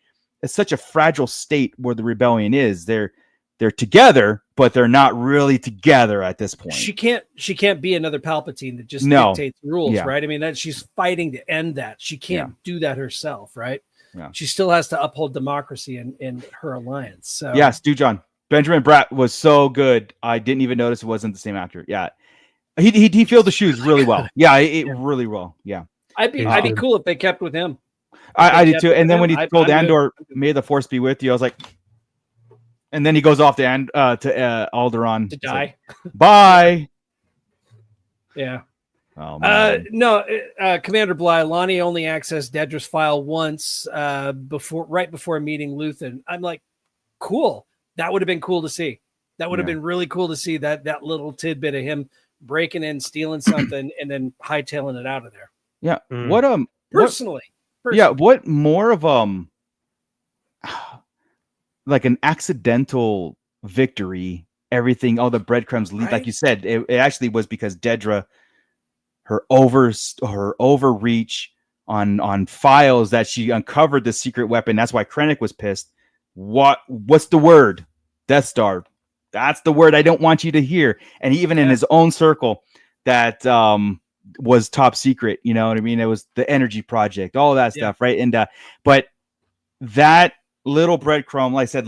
it's such a fragile state where the rebellion is. They're together, but they're not really together at this point. She can't be another Palpatine that just No. dictates rules, Yeah. right? I mean, that she's fighting to end that. She can't do that herself, right? Yeah. She still has to uphold democracy in her alliance. So Yeah, Stu John. Benjamin Bratt was so good. I didn't even notice it wasn't the same actor. Yeah. He filled the shoes really well. Yeah, really well. Yeah. I'd be cool if they kept with him. I did too. And then when he told Andor, "May the Force be with you," I was like, and then he goes off to Alderaan To die. Like, bye. Yeah. Oh, man. No, Commander Bly, Lonnie only accessed Dedra's file once right before meeting Luthen. I'm like, cool. That would have been cool to see. That would have been really cool to see that little tidbit of him breaking in, stealing something, and then hightailing it out of there. Yeah. Personally. Yeah. What more of like an accidental victory? Everything, all the breadcrumbs lead, like you said, it actually was because Dedra, her overreach on files that she uncovered the secret weapon. That's why Krennic was pissed. What's the word? Death Star. That's the word I don't want you to hear. And even in his own circle, that was top secret. You know what I mean? It was the Energy Project, all of that stuff, right? And but that little breadcrumb, like I said,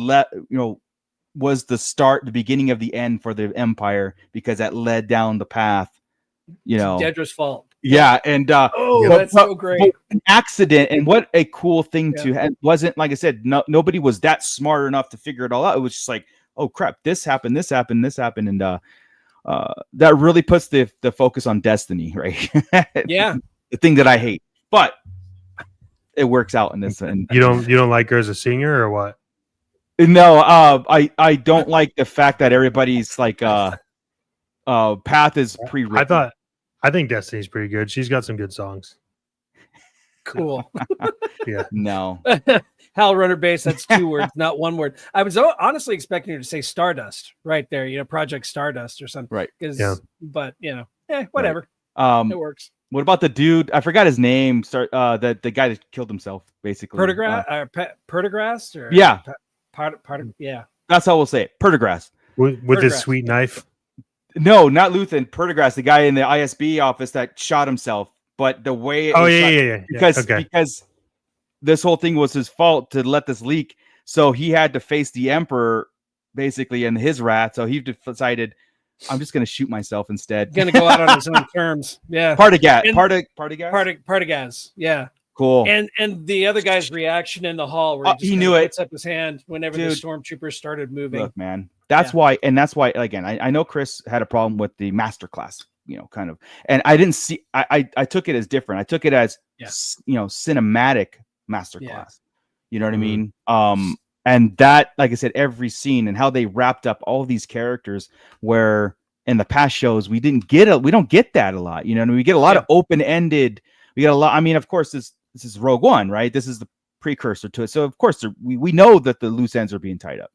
was the beginning of the end for the Empire, because that led down the path. You know, Dedra's fault. Yeah, and that's so great. An accident, and what a cool thing to have. Wasn't, like I said, nobody was that smart enough to figure it all out. It was just like, oh crap, this happened, and that really puts the focus on destiny, right? Yeah, the thing that I hate, but it works out in this. And you don't like her as a singer, or what? No, I don't like the fact that everybody's like path is pre-written. I think Destiny's pretty good. She's got some good songs. Cool. Yeah. No. Hal Runner Base, that's 2 words, not 1 word. I was honestly expecting her to say Stardust right there, Project Stardust or something. Right. But, whatever. Right. It works. What about the dude? I forgot his name. The guy that killed himself, basically. Perdigrast? Or yeah. Yeah. That's how we'll say it. Perdigrast. With his sweet knife? No, not Luthen. Perdigrast, the guy in the ISB office that shot himself. But the way it was shot, because this whole thing was his fault to let this leak. So he had to face the Emperor, basically, and his wrath. So he decided, I'm just going to shoot myself instead. Going to go out on his own terms. Yeah. Partagas. Yeah. Cool. And the other guy's reaction in the hall where he knew it. Puts up his hand whenever the stormtroopers started moving. Look, man, that's why again, I know Chris had a problem with the masterclass, kind of, and I didn't see. I took it as different. I took it as cinematic masterclass. Yeah. You know what I mean? And that, like I said, every scene and how they wrapped up all these characters, where in the past shows we don't get that a lot. We get a lot of open-ended. We get a lot. I mean, of course, this is Rogue One, right? This is the precursor to it. So of course we know that the loose ends are being tied up.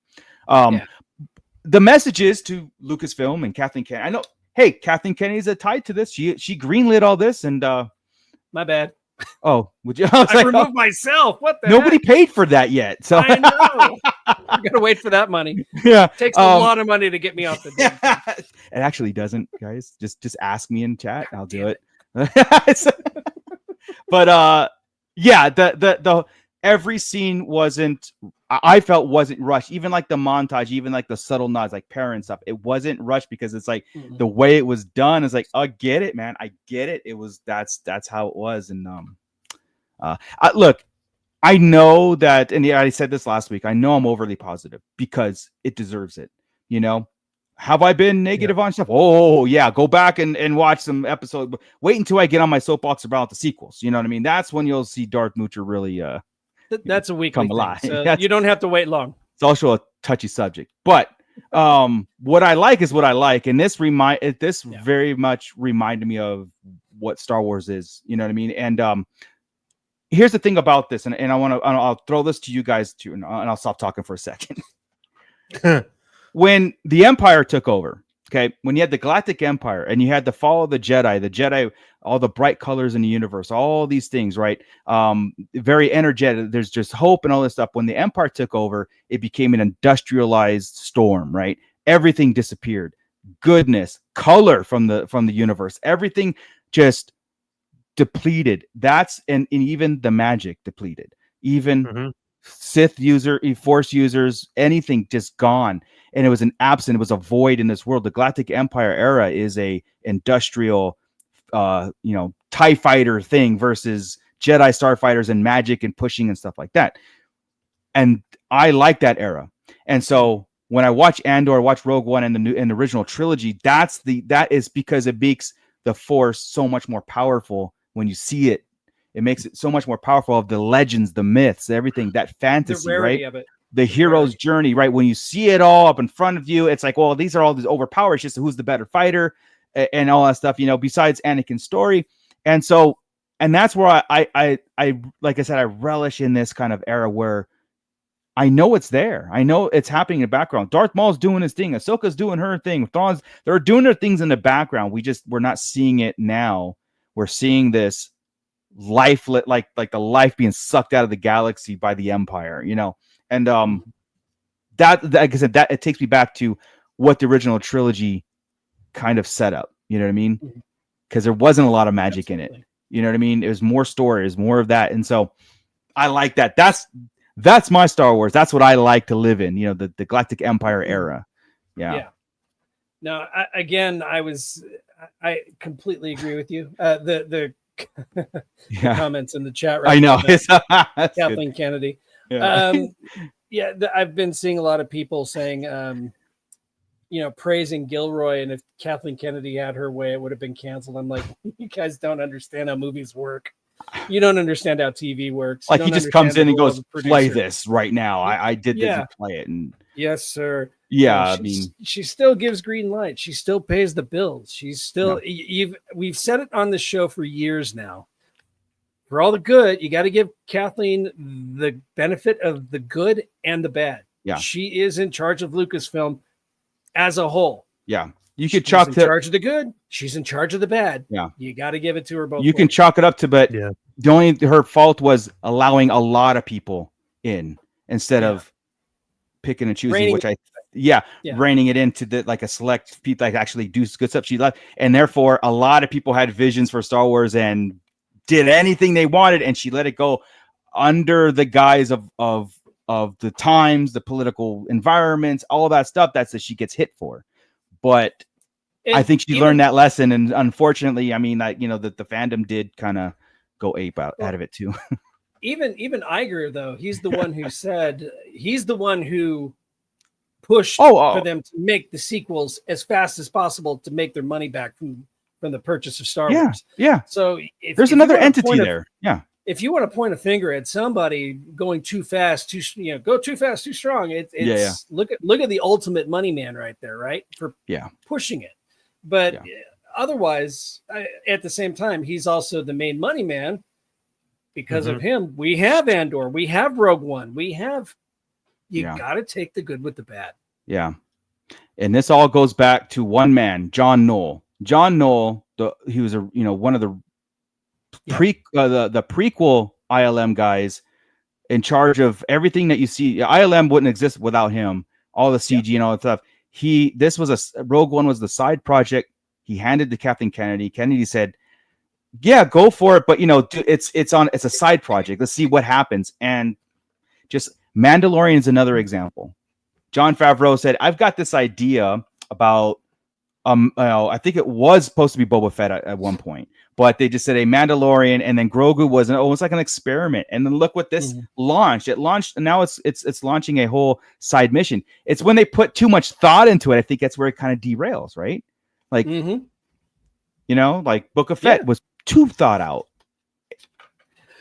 The messages to Lucasfilm and Kathleen Kennedy. I know. Hey, Kathleen Kennedy's tied to this. She greenlit all this, and my bad. Oh, would you? I removed myself. What the nobody paid for that yet. So I know. I gotta wait for that money. Yeah, it takes a lot of money to get me off the deck. It actually doesn't, guys. Just ask me in chat. I'll do it. But the every scene wasn't rushed. Even like the montage, even like the subtle nods, like parent stuff, it wasn't rushed, because it's like the way it was done is like, I get it, man. I get it. It was that's how it was. And look, I know that, and I said this last week, I know I'm overly positive because it deserves it. Have I been negative on stuff? Oh yeah, go back and watch some episodes. Wait until I get on my soapbox about the sequels. You know what I mean? That's when you'll see Darth Moocher really that's a weekly come alive. So you don't have to wait long. It's also a touchy subject, but what I like is what I like, and this very much reminded me of what Star Wars is. You know what I mean? And here's the thing about this, and I'll throw this to you guys too, and I'll stop talking for a second. When the Empire took over, Okay, when you had the Galactic Empire and you had to follow the Jedi, all the bright colors in the universe, all these things, right? Very energetic. There's just hope and all this stuff. When the Empire took over, it became an industrialized storm, right? Everything disappeared. Goodness, color from the universe, everything just depleted. And even the magic depleted. Even Sith Force users, anything just gone. And it was it was a void in this world. The Galactic Empire era is a industrial, TIE fighter thing versus Jedi starfighters and magic and pushing and stuff like that. And I like that era. And so when I watch Andor, watch Rogue One and the original trilogy, that is because it makes the Force so much more powerful when you see it. It makes it so much more powerful of the legends, the myths, everything, that fantasy, the rarity right? of it. The hero's journey, right? When you see it all up in front of you, it's like, well, these are all these overpowered. It's just who's the better fighter and all that stuff, besides Anakin's story. And so, and that's where I like I said, I relish in this kind of era where I know it's there. I know it's happening in the background. Darth Maul's doing his thing. Ahsoka's doing her thing. They're doing their things in the background. We're not seeing it now. We're seeing this life, like the life being sucked out of the galaxy by the Empire, And that, like I said, that it takes me back to what the original trilogy kind of set up. You know what I mean? Because there wasn't a lot of magic in it. You know what I mean? It was more story, it was more of that. And so I like that. That's my Star Wars. That's what I like to live in. The Galactic Empire era. Yeah. No, I completely agree with you. The comments in the chat right I know. Kathleen Kennedy. I've been seeing a lot of people saying, praising Gilroy, and if Kathleen Kennedy had her way, it would have been canceled. I'm like, you guys don't understand how movies work. You don't understand how TV works. Like he just comes in and goes, play this right now. I did this and play it. And yes, sir. Yeah, she still gives green light. She still pays the bills. She's still. We've said it on the show for years now. For all the good, you got to give Kathleen the benefit of the good and the bad. Yeah, she is in charge of Lucasfilm as a whole. Yeah, she's in charge of the good. She's in charge of the bad. Yeah, you got to give it to her both. You can chalk it up to, but the only her fault was allowing a lot of people in instead of picking and choosing, reining it into a select people that actually do good stuff. She left, and therefore a lot of people had visions for Star Wars and did anything they wanted, and she let it go under the guise of the times, the political environments, all that stuff. That's that she gets hit for. But I think she learned that lesson, and unfortunately, I mean, the fandom did kind of go ape out of it too. Even Iger, though, he's the one who said he's the one who pushed for them to make the sequels as fast as possible to make their money back from the purchase of Star Wars. Yeah. So there's another entity there. If you want to point a finger at somebody going too fast, go too fast, too strong. Look at the ultimate money man right there, right? For pushing it. But otherwise, at the same time, he's also the main money man. Because of him, we have Andor, we have Rogue One, we have. You got to take the good with the bad. Yeah, and this all goes back to one man, John Knoll. John Knoll, he was one of the the prequel ILM guys in charge of everything that you see. ILM wouldn't exist without him. All the CG and all that stuff. Rogue One was the side project. He handed to Kathleen Kennedy. Kennedy said, "Yeah, go for it, but it's a side project. Let's see what happens." And just Mandalorian is another example. Jon Favreau said, "I've got this idea about I think it was supposed to be Boba Fett at one point, but they just said a Mandalorian, and then Grogu was almost like an experiment. And then look what this launched. It launched, and now it's launching a whole side mission. It's when they put too much thought into it. I think that's where it kind of derails, right? Like, like Book of Fett was too thought out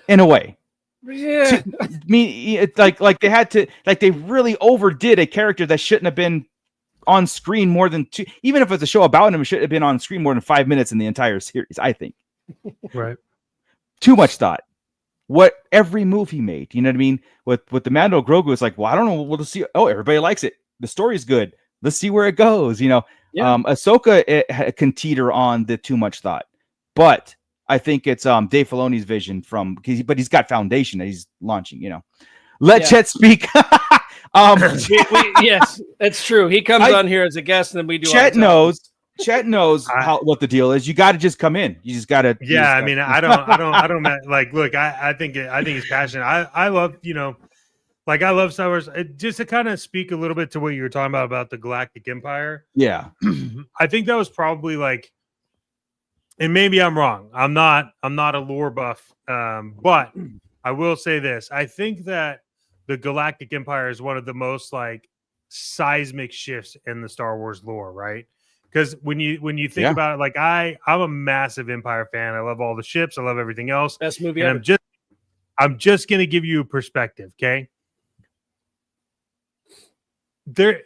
in a way. Yeah, it's like they had to, they really overdid a character that shouldn't have been on screen more than two. Even if it's a show about him, it shouldn't have been on screen more than 5 minutes in the entire series. I think. Right. Too much thought. What every move he made, you know what I mean? With the Mando Grogu, it's like, well, I don't know. We'll see. Oh, everybody likes it. The story's good. Let's see where it goes. Yeah. Ahsoka can teeter on the too much thought, but I think it's Dave Filoni's vision but he's got foundation that he's launching. Let Chet speak. Yes, that's true. He comes on here as a guest, and then we do. Chet knows what the deal is. You got to just come in. You just got to. Yeah, I mean, I don't like. Look, I think he's passionate. I love, like, I love Star Wars. Just to kind of speak a little bit to what you were talking about the Galactic Empire. Yeah, I think that was probably like, and maybe I'm wrong. I'm not a lore buff, but I will say this: I think that the Galactic Empire is one of the most like seismic shifts in the Star Wars lore, right? Because when you think about it, like I'm a massive Empire fan. I love all the ships. I love everything else. Best movie and ever. I'm just gonna give you a perspective, okay? The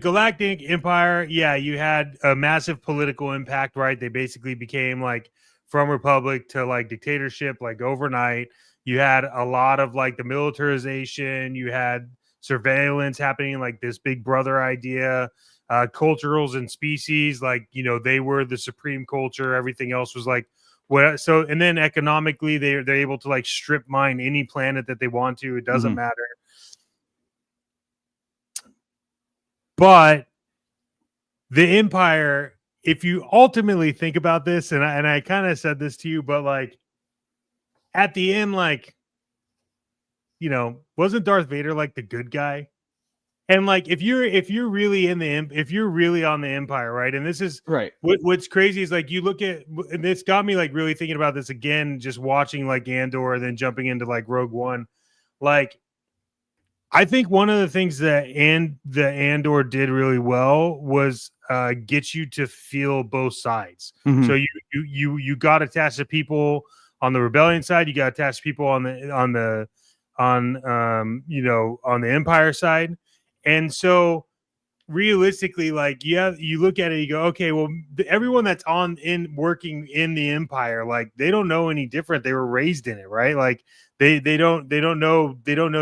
Galactic Empire, yeah, you had a massive political impact, right? They basically became like from republic to like dictatorship, like overnight. You had a lot of like the militarization, you had surveillance happening, like this big brother idea, culturals and species, like, they were the supreme culture. Everything else was like, and then economically they're able to like strip mine any planet that they want to. It doesn't matter. But the Empire, if you ultimately think about this, and I kind of said this to you, but like at the end, like, wasn't Darth Vader like the good guy? And like if you're really on the Empire, right? And this is right. What's crazy is like you look at, and it's got me like really thinking about this again, just watching like Andor and then jumping into like Rogue One. Like, I think one of the things that the Andor did really well was get you to feel both sides. Mm-hmm. So you got attached to people on the rebellion side, you got attached to people on the Empire side. And so realistically, like, you look at it, you go, okay, well, everyone that's working in the Empire, like, they don't know any different. They were raised in it, right? Like they don't know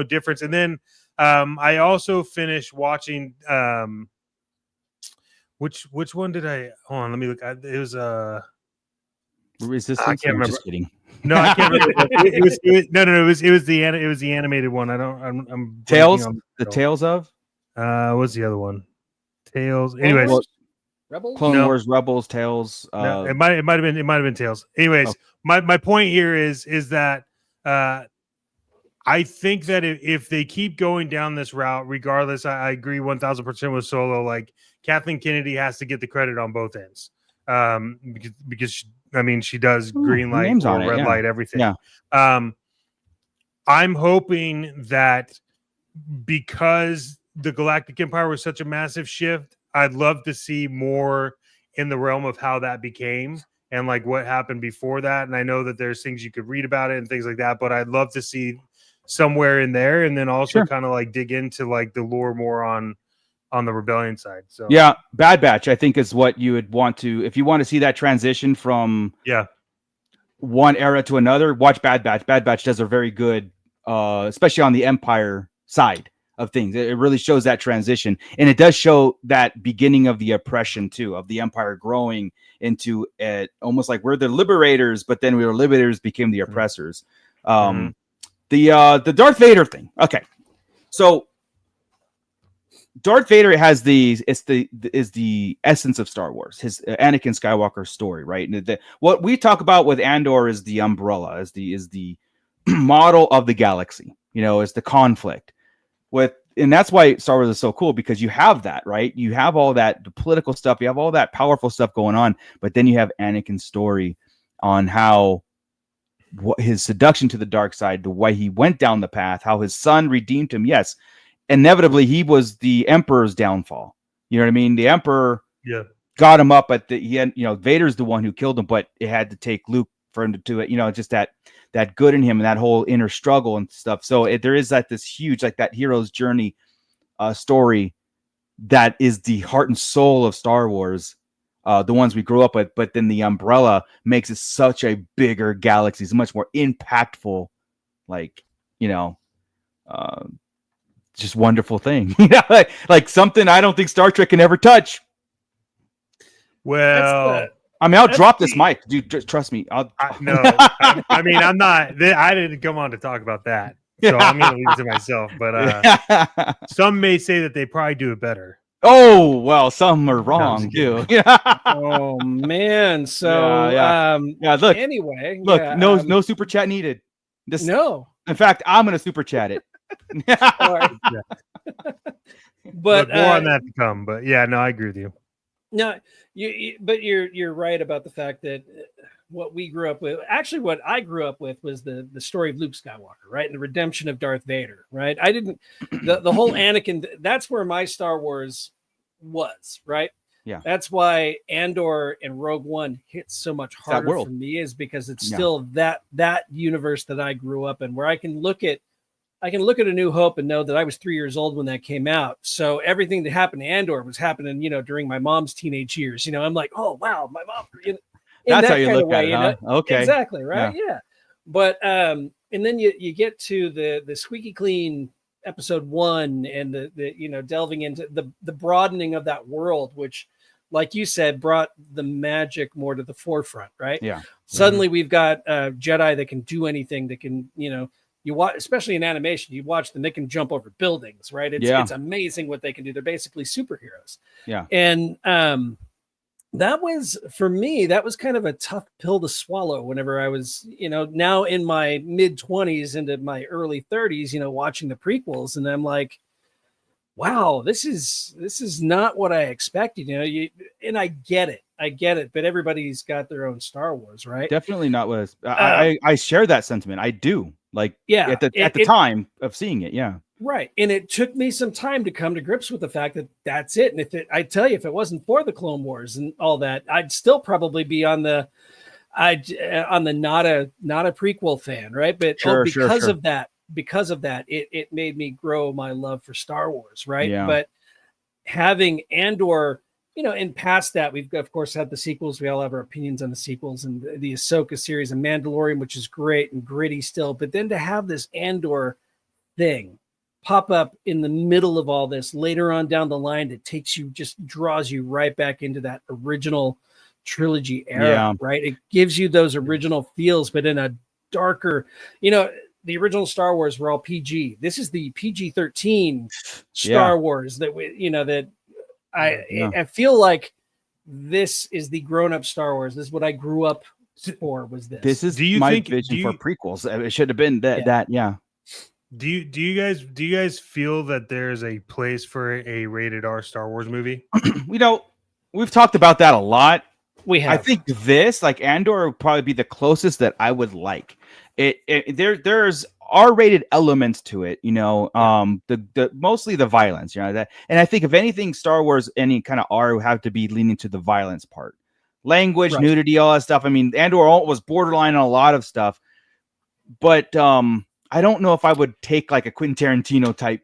difference. And then I also finished watching which one did I hold on, let me look. It was Resistance. I can't remember. Just kidding. No, I can't remember. It was the animated one. I'm Tales. The Tales of what's the other one? Tales. Anyways, Rebels? Clone Wars, Rebels, Tales. No, it might have been Tales. Anyways, my point here is that I think that if they keep going down this route, regardless, I agree 1000% with Solo. Like, Kathleen Kennedy has to get the credit on both ends, because she does green light or red light, everything. Yeah. I'm hoping that because the Galactic Empire was such a massive shift, I'd love to see more in the realm of how that became and like what happened before that. And I know that there's things you could read about it and things like that, but I'd love to see somewhere in there, and then also kind of like dig into like the lore more on the rebellion side. So yeah, Bad Batch, I think, is what you would want to, if you want to see that transition from one era to another, watch Bad Batch. Bad Batch does a very good, especially on the Empire side of things. It really shows that transition, and it does show that beginning of the oppression too, of the Empire growing into almost like we're the liberators, but then we were liberators became the oppressors. The Darth Vader thing. Okay, so Darth Vader is the essence of Star Wars. His Anakin Skywalker story, right? And what we talk about with Andor is the umbrella, is the model of the galaxy. Is the conflict and that's why Star Wars is so cool, because you have that, right? You have all that, the political stuff, you have all that powerful stuff going on, but then you have Anakin's story on how his seduction to the dark side, the way he went down the path, how his son redeemed him. Yes, inevitably he was the Emperor's downfall. You know what I mean? The Emperor got him up at Vader's the one who killed him, but it had to take Luke for him to do it. Just that good in him and that whole inner struggle and stuff. So there is this huge, like, that hero's journey story that is the heart and soul of Star Wars. The ones we grew up with, but then the umbrella makes it such a bigger galaxy. It's much more impactful, just wonderful thing. Like something I don't think Star Trek can ever touch. Well, I mean, I'll drop this mic, dude. Just trust me. I mean, I'm not. I didn't come on to talk about that, so I'm going to leave it to myself. But some may say that they probably do it better. Oh well, some are wrong too. Oh man. So Look. Anyway, look. No super chat needed. No. In fact, I'm going to super chat it. All right. But look, more on that to come. But yeah, no, I agree with you. No, but you're right about the fact that what we grew up with, actually what I grew up with was the story of Luke Skywalker, right? And the redemption of Darth Vader, right? I didn't the whole Anakin, that's where my Star Wars was, right? Yeah. That's why Andor and Rogue One hits so much harder for me, is because it's still that universe that I grew up in, where I can look at A New Hope and know that I was 3 years old when that came out. So everything that happened to Andor was happening, during my mom's teenage years. I'm like, oh wow, my mom. That's how you look at it, huh? Okay, exactly, right? Yeah. But and then you get to the squeaky clean episode 1, and the delving into the broadening of that world, which, like you said, brought the magic more to the forefront, right? Yeah. Suddenly we've got Jedi that can do anything, that can, you watch, especially in animation, you watch them, they can jump over buildings, right? It's amazing what they can do. They're basically superheroes. Yeah. And that was, for me, that was kind of a tough pill to swallow whenever I was, now in my mid-20s into my early 30s, watching the prequels. And I'm like, wow, this is not what I expected, and I get it, but everybody's got their own Star Wars, right? Definitely not what I share that sentiment. I do. Like, at the time of seeing it. Yeah. Right. And it took me some time to come to grips with the fact that that's it. And I tell you, if it wasn't for the Clone Wars and all that, I'd still probably be on the not a prequel fan. Right. But because of that, it made me grow my love for Star Wars. Right. Yeah. But having Andor, and past that, we've of course had the sequels. We all have our opinions on the sequels, and the Ahsoka series and Mandalorian, which is great and gritty still. But then to have this Andor thing pop up in the middle of all this later on down the line, it just draws you right back into that original trilogy era, right? It gives you those original feels, but in a darker, the original Star Wars were all PG. This is the PG-13 Star Wars that I feel like this is the grown-up Star Wars. This is what I grew up for. Was this? This is my vision for prequels. It should have been that. Do you guys feel that there's a place for a rated R Star Wars movie? We've talked about that a lot. We have. I think this, like Andor, would probably be the closest that I would like. There's R-rated elements to it, the mostly the violence, that. And I think if anything, Star Wars, any kind of R would have to be leaning to the violence part, language, nudity, all that stuff. I mean, Andor was borderline on a lot of stuff, but I don't know if I would take like a Quentin Tarantino type,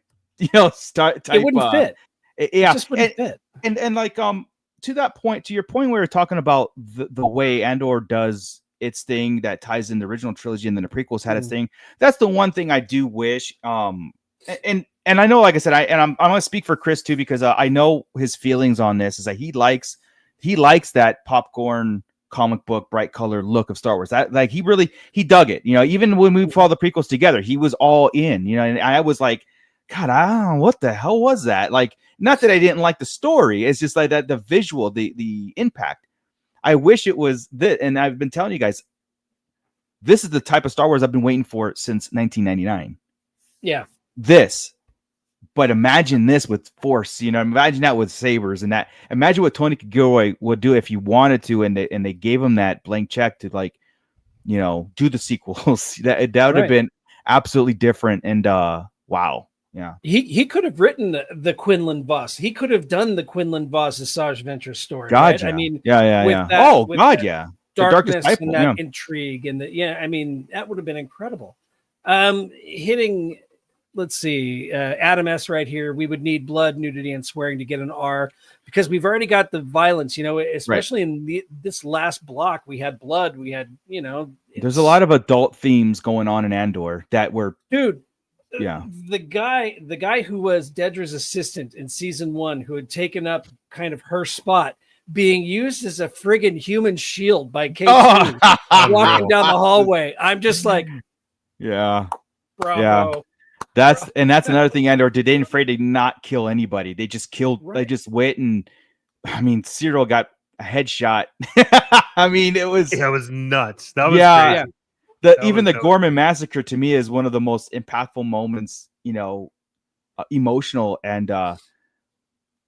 type. It wouldn't fit. It just wouldn't fit. And like to your point, we were talking about the way Andor does its thing that ties in the original trilogy, and then the prequels had its thing. That's the one thing I do wish. And I know, like I said, I'm going to speak for Chris too, because I know his feelings on this is that he likes that popcorn comic book bright color look of Star Wars. That, like, he dug it, even when we put all the prequels together, he was all in, and I was like, God, I don't know, what the hell was that? Like, not that I didn't like the story, it's just like that the visual, the impact. I wish it was that, and I've been telling you guys, this is the type of Star Wars I've been waiting for since 1999. Yeah. But imagine this with Force, imagine that with sabers and that. Imagine what Tony Gilroy would do if he wanted to, and they gave him that blank check to, like, do the sequels. that would have been absolutely different. And wow, yeah. He could have written the Quinlan Voss. He could have done the Quinlan Voss Asajj Ventress story. God, right? yeah. I mean, yeah. Darkness and that intrigue and I mean, that would have been incredible. Hitting. Let's see, Adam S. right here. We would need blood, nudity, and swearing to get an R, because we've already got the violence, especially in this last block. We had blood. We had, there's a lot of adult themes going on in Andor that were, dude. Yeah. The guy who was Dedra's assistant in season 1, who had taken up kind of her spot, being used as a friggin' human shield by K2 walking down the hallway. I'm just like, yeah, bravo. That's another thing. Andor did. They didn't afraid to not kill anybody. They just killed. Right. They just went and. I mean, Cyril got a headshot. I mean, it was nuts. That was crazy. Even the Gorman massacre to me is one of the most impactful moments. Emotional, and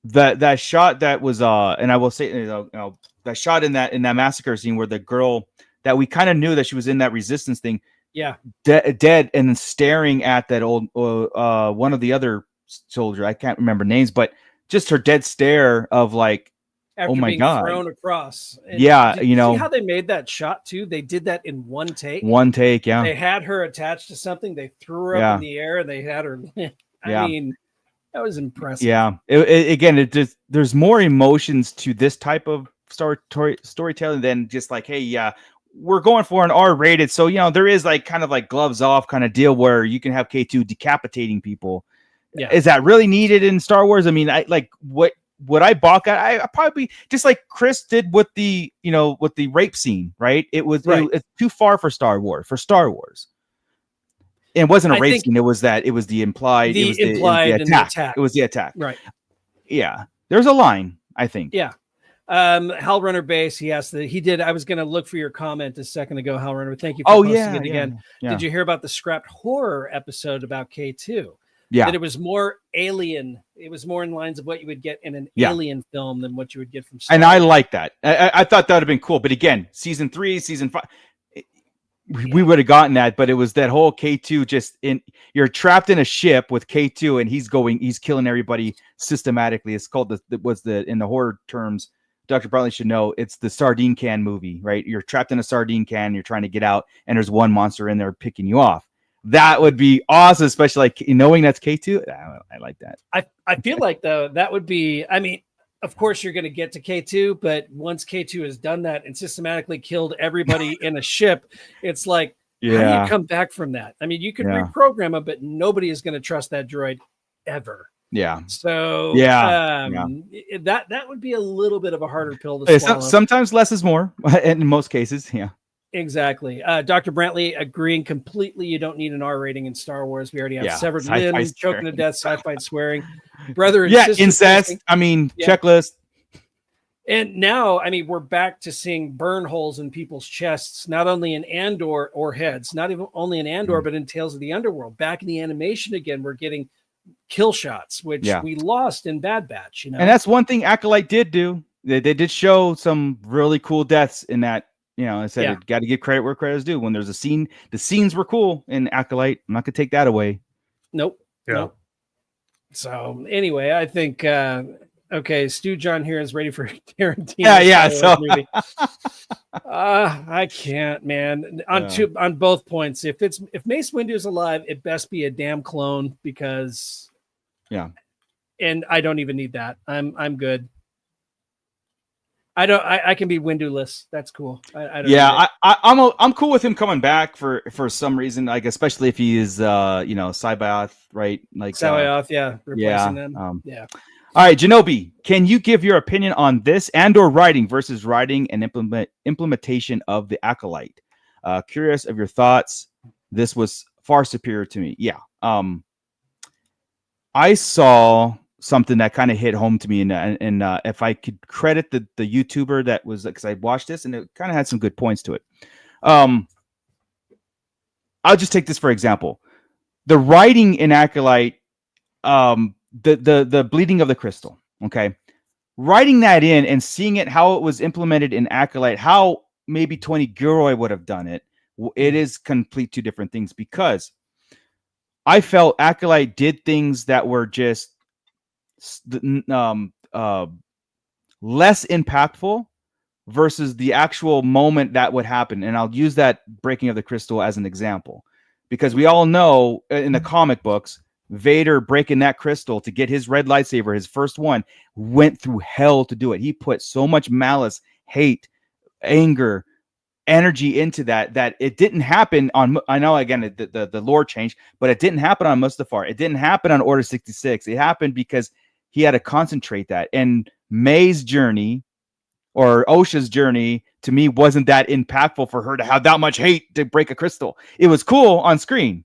that shot that was and I will say that shot in that massacre scene where the girl that we kind of knew that she was in that resistance thing, dead and staring at that old one of the other soldier, I can't remember names, but just her dead stare of like, after oh my being God, thrown across. And did you see how they made that shot too? They did that in one take. Yeah. They had her attached to something. They threw her up in the air, and they had her. I mean, that was impressive. Yeah. There's more emotions to this type of storytelling than just like, hey, we're going for an R-rated. So, there is like kind of like gloves off kind of deal where you can have K2 decapitating people. Yeah. Is that really needed in Star Wars? I mean, would I balk at? I probably, just like Chris did with the rape scene, right? It's too far for Star Wars. And it wasn't a rape scene. It was the implied. The attack. It was the attack. Right. Yeah. There's a line, I think. Yeah. Hal Runner Base. He asked that he did. I was going to look for your comment a second ago, Hal Runner. Thank you for posting it again. Yeah. Did you hear about the scrapped horror episode about K2? Yeah. That it was more alien. It was more in lines of what you would get in an alien film than what you would get from Star Wars. And I like that. I thought that would have been cool. But again, season 3, season 5, we would have gotten that. But it was that whole K2 you're trapped in a ship with K2 and he's killing everybody systematically. It's called in the horror terms, Dr. Bartley should know, it's the sardine can movie, right? You're trapped in a sardine can, you're trying to get out, and there's one monster in there picking you off. That would be awesome, especially like knowing that's K2. I like that. I feel like though that would be. I mean, of course you're going to get to K2, but once K2 has done that and systematically killed everybody in a ship, it's like, how do you come back from that? I mean, you could reprogram him, but nobody is going to trust that droid ever. Yeah. So that would be a little bit of a harder pill to swallow. Sometimes less is more, in most cases. Yeah. Exactly. Dr. Brantley agreeing completely. You don't need an R rating in Star Wars. We already have severed limbs, choking to death, sci-fi swearing, brother and sister incest. Facing. I mean, checklist. And now, I mean, we're back to seeing burn holes in people's chests, not only in Andor or heads, not even only in Andor, but in Tales of the Underworld. Back in the animation again, we're getting kill shots, which we lost in Bad Batch. And that's one thing Acolyte did do. They did show some really cool deaths in that. I said, got to give credit where credit is due. When there's a scene, the scenes were cool in Acolyte. I'm not going to take that away. Nope. Yeah. Nope. So anyway, I think, Stu John here is ready for Tarantino. Yeah. So movie. I can't, man. On both points. If Mace Windu is alive, it best be a damn clone because. Yeah. And I don't even need that. I'm good. I can be Windu-less. That's cool. I'm cool with him coming back for some reason, like especially if he is Cybaoth, right? Like Cybaoth, replacing them. All right, Genobi, can you give your opinion on this Andor writing versus writing and implementation of the Acolyte? Curious of your thoughts. This was far superior to me. Yeah. I saw something that kind of hit home to me, and if I could credit the YouTuber that was, because I watched this and it kind of had some good points to it. I'll just take this for example. The writing in Acolyte, the bleeding of the crystal. Okay, writing that in and seeing it how it was implemented in Acolyte, how maybe Tony Gilroy would have done it. It is complete two different things, because I felt Acolyte did things that were just less impactful versus the actual moment that would happen. And I'll use that breaking of the crystal as an example, because we all know in the comic books, Vader breaking that crystal to get his red lightsaber, his first one, went through hell to do it. He put so much malice, hate, anger, energy into that it didn't happen on. I know again the lore changed, but it didn't happen on Mustafar. It didn't happen on Order 66. It happened because he had to concentrate that. And May's journey or Osha's journey to me wasn't that impactful for her to have that much hate to break a crystal. It was cool on screen,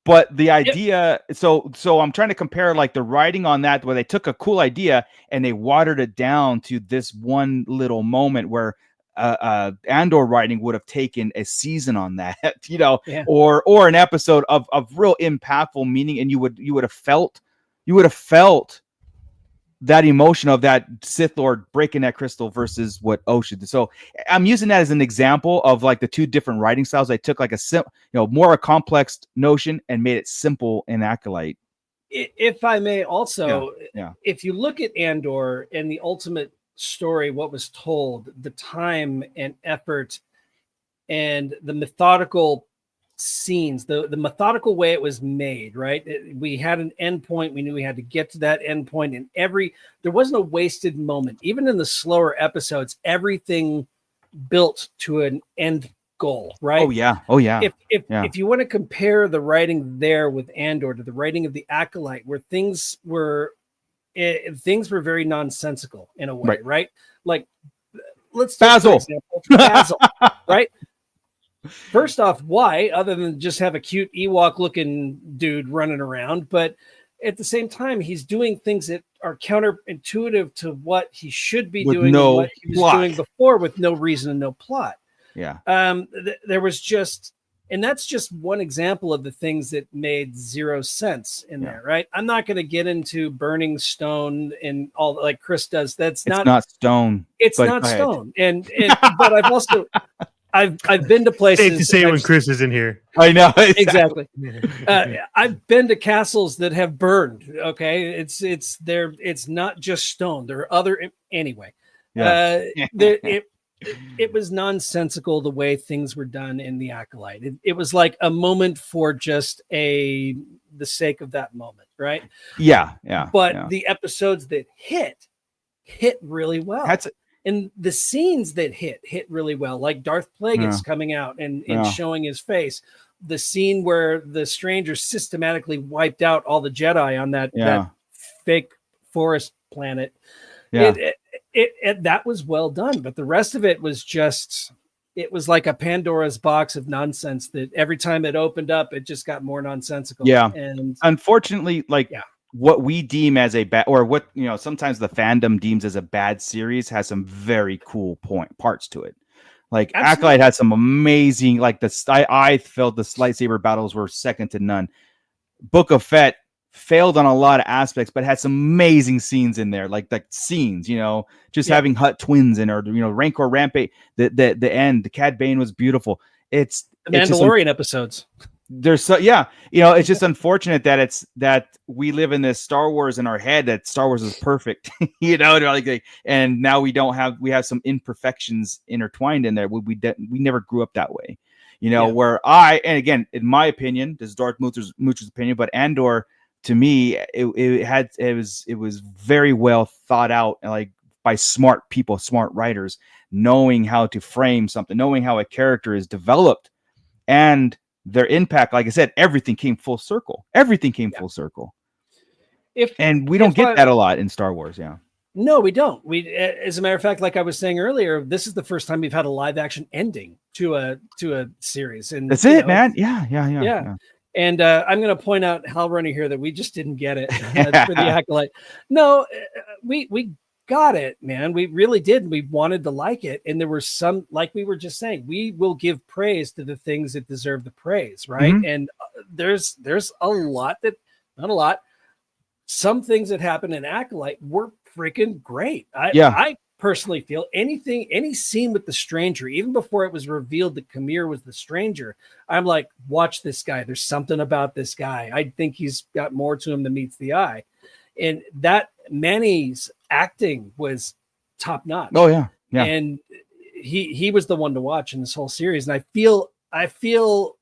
but the idea. Yep. So I'm trying to compare like the writing on that, where they took a cool idea and they watered it down to this one little moment where Andor writing would have taken a season on that, or an episode of real impactful meaning, and you would have felt that emotion of that Sith Lord breaking that crystal versus what Osha did. So I'm using that as an example of like the two different writing styles. They took like more a complex notion and made it simple in Acolyte. If I may also, if you look at Andor and the ultimate story, what was told, the time and effort and the methodical scenes, the methodical way it was made, right? We had an end point. We knew we had to get to that end point, and there wasn't a wasted moment. Even in the slower episodes, everything built to an end goal, right? Oh yeah. If you want to compare the writing there with Andor to the writing of the Acolyte, where things were very nonsensical in a way, right? Like, let's take Basil, for example, Basil, right? First off, why, other than just have a cute Ewok-looking dude running around? But at the same time, he's doing things that are counterintuitive to what he should be doing and what he was doing before, with no reason and no plot. Yeah. There was just, and that's just one example of the things that made zero sense in there, right? I'm not going to get into burning stone and all like Chris does. It's not stone. It's not stone. And but I've also I've been to places. Safe to say when Chris is in here. I know exactly. I've been to castles that have burned. Okay, it's not just stone. There are other anyway. Yeah. It was nonsensical the way things were done in the Acolyte. It was like a moment for just the sake of that moment, right? Yeah. But the episodes that hit really well. And the scenes that hit really well, like Darth Plagueis coming out and showing his face. The scene where the stranger systematically wiped out all the Jedi on that fake forest planet. Yeah. That was well done, but the rest of it was it was like a Pandora's box of nonsense that every time it opened up, it just got more nonsensical. Yeah. And unfortunately, what we deem as a bad, or what sometimes the fandom deems as a bad series, has some very cool parts to it. Like Acolyte had some amazing, like I felt the lightsaber battles were second to none. Book of Fett failed on a lot of aspects, but had some amazing scenes in there, like scenes, having Hutt twins in, or Rancor Rampage. The end, the Cad Bane was beautiful. It's the Mandalorian episodes. There's it's just unfortunate that we live in this Star Wars in our head, that Star Wars is perfect, and now we have some imperfections intertwined in there. We never grew up that way, where and again, in my opinion, this is Darth Moocher's opinion, but Andor, to me, it was very well thought out, like by smart people, smart writers, knowing how to frame something, knowing how a character is developed, and their impact. Like I said, everything came full circle. Full circle. And we don't get that a lot in Star Wars. Yeah. No, we don't. As a matter of fact, like I was saying earlier, this is the first time we've had a live action ending to a series, and that's it, man. Yeah. And I'm going to point out, Hal Runner here, that we just didn't get it for the Acolyte. No, we got it, man. We really did. We wanted to like it. And there were some, like we were just saying, we will give praise to the things that deserve the praise, right? Mm-hmm. And there's a lot not a lot. Some things that happen in Acolyte were freaking great. I personally feel any scene with the stranger, even before it was revealed that Kamir was the stranger, I'm like, watch this guy. There's something about this guy. I think he's got more to him than meets the eye. And that Manny's acting was top notch. Oh yeah. And he was the one to watch in this whole series. And I feel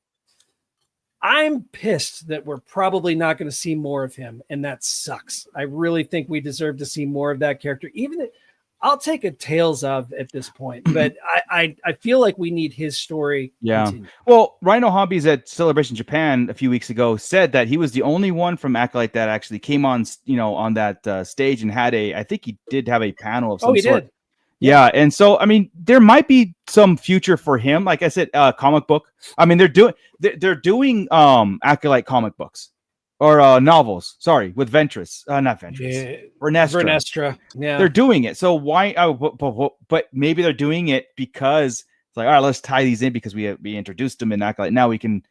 I'm pissed that we're probably not going to see more of him, and that sucks. I really think we deserve to see more of that character. Even I'll take a Tales of at this point, but I feel like we need his story. Yeah. Continued. Well, Rhino Hobbies at Celebration Japan a few weeks ago said that he was the only one from Acolyte that actually came on, on that stage and had I think he did have a panel of some sort. Did. Yeah. And so, I mean, there might be some future for him. Like I said, comic book. I mean, they're doing Acolyte comic books or novels. Sorry, with Ventress, not Ventress, Vernestra. Yeah, they're doing it. So why? But maybe they're doing it because it's like, all right, let's tie these in because we introduced them in Acolyte. Now we can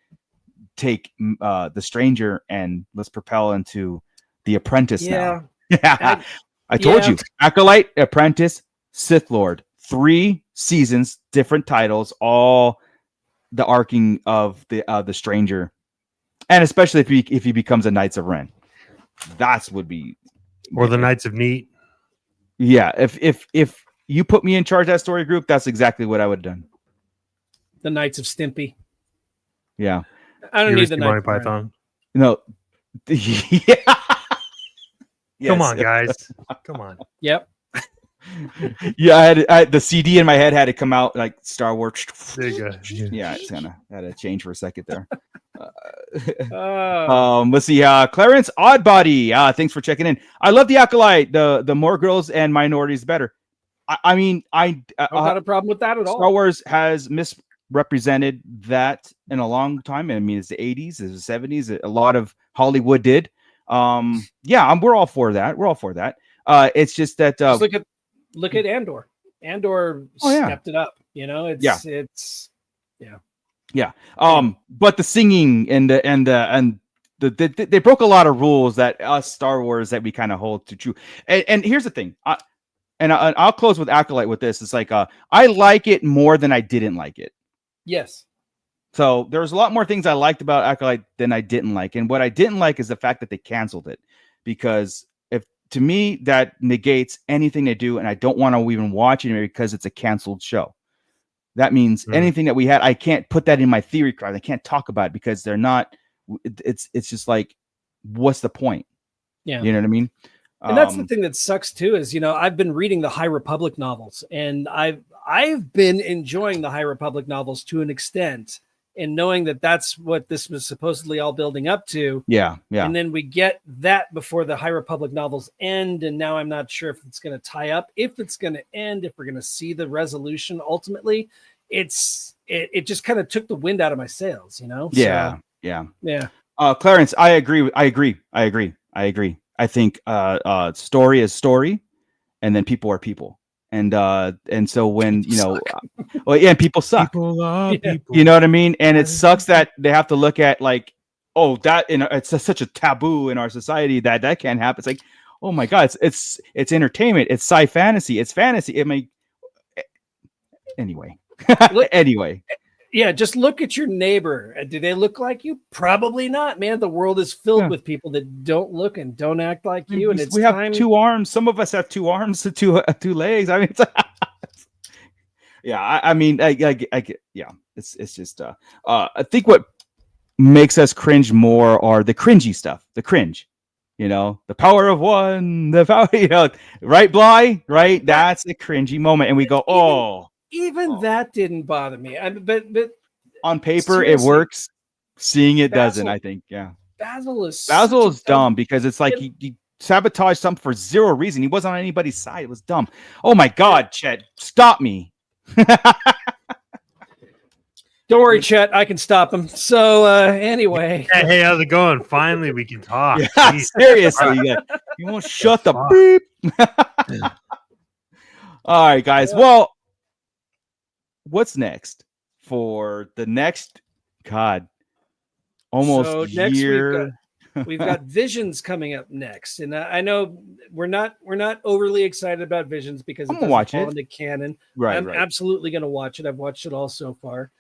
take the Stranger and let's propel into the Apprentice. Yeah. Now. I told you, Acolyte, Apprentice, Sith Lord, 3 seasons, different titles, all the arcing of the Stranger, and especially if he becomes a Knights of Ren, that would be, or the Knights of Neat. Yeah, if you put me in charge of that story group, that's exactly what I would have done. The Knights of Stimpy. Yeah, I don't need the Monty Python. No, yeah. Come on, guys. Come on. Yep. Yeah, I had the CD in my head had to come out like Star Wars. There you go. Yeah, it's kind of had to change for a second there. Oh. Let's see. Clarence Oddbody. Thanks for checking in. I love the Acolyte. The more girls and minorities, better. I mean, I not a problem with that at all. Star Wars has misrepresented that in a long time. I mean, it's the 80s, it's the 70s. A lot of Hollywood did. We're all for that. We're all for that. It's just that just look at Andor. Andor stepped it up. It's but the singing and they broke a lot of rules that us Star Wars that we kind of hold to true. And here's the thing. I'll close with Acolyte with this. It's like I like it more than I didn't like it. Yes. So there's a lot more things I liked about Acolyte than I didn't like. And what I didn't like is the fact that they canceled it, because to me, that negates anything they do, and I don't want to even watch it because it's a canceled show. That means anything that we had, I can't put that in my theory card. I can't talk about it because they're not. It's just like, what's the point? Yeah, you know what I mean. And that's the thing that sucks too is I've been reading the High Republic novels, and I've been enjoying the High Republic novels to an extent. And knowing that that's what this was supposedly all building up to. Yeah. And then we get that before the High Republic novels end. And now I'm not sure if it's going to tie up, if it's going to end, if we're going to see the resolution. Ultimately, it just kind of took the wind out of my sails, Yeah. So, yeah. Clarence, I agree. I think story is story, and then people are people. And so when people suck. People are people. You know what I mean? And it sucks that they have to look at like, it's such a taboo in our society that can't happen. It's like, oh my god, it's entertainment, it's sci fantasy, it's fantasy. I mean, anyway. Yeah, just look at your neighbor. Do they look like you? Probably not, man. The world is filled with people that don't look and don't act like you. And we have 2 arms. Some of us have 2 arms, 2 legs. I mean, it's just. I think what makes us cringe more are the cringy stuff. The cringe, the power of one. The power, right, Bly? Right, that's the cringy moment, and we go, oh. Even that didn't bother me. But on paper it works. Seeing it doesn't. I think. Yeah. Basil is dumb because it's like he sabotaged something for zero reason. He wasn't on anybody's side. It was dumb. Oh my God, Chet, stop me. Don't worry, Chet. I can stop him. So anyway. Hey, how's it going? Finally, we can talk. Yeah, seriously, you won't shut the beep. All right, guys. Well. What's next for the next almost year? We've got Visions coming up next, and I know we're not overly excited about Visions because I'm gonna watch it into canon. I'm absolutely going to watch it. I've watched it all so far,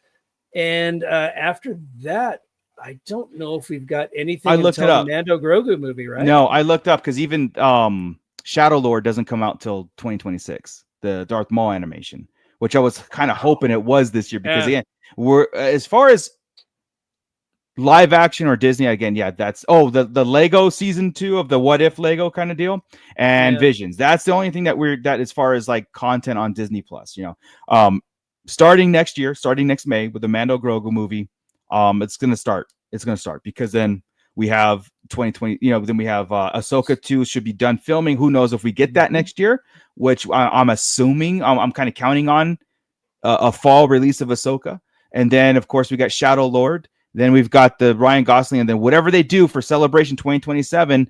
and after that, I don't know if we've got anything. I looked it up. The Mando Grogu movie, right? No, I looked up because even Shadow Lord doesn't come out till 2026. The Darth Maul animation. Which I was kind of hoping it was this year because again, we're as far as live action or Disney again. Yeah, that's the Lego season 2 of the What If Lego kind of deal, and Visions. That's the only thing that as far as like content on Disney Plus. Starting next May with the Mando Grogu movie. It's gonna start because then we have 2020. Then we have Ahsoka 2 should be done filming. Who knows if we get that next year? Which I'm assuming. I'm kind of counting on a fall release of Ahsoka, and then of course we got Shadow Lord. Then we've got the Ryan Gosling, and then whatever they do for Celebration 2027,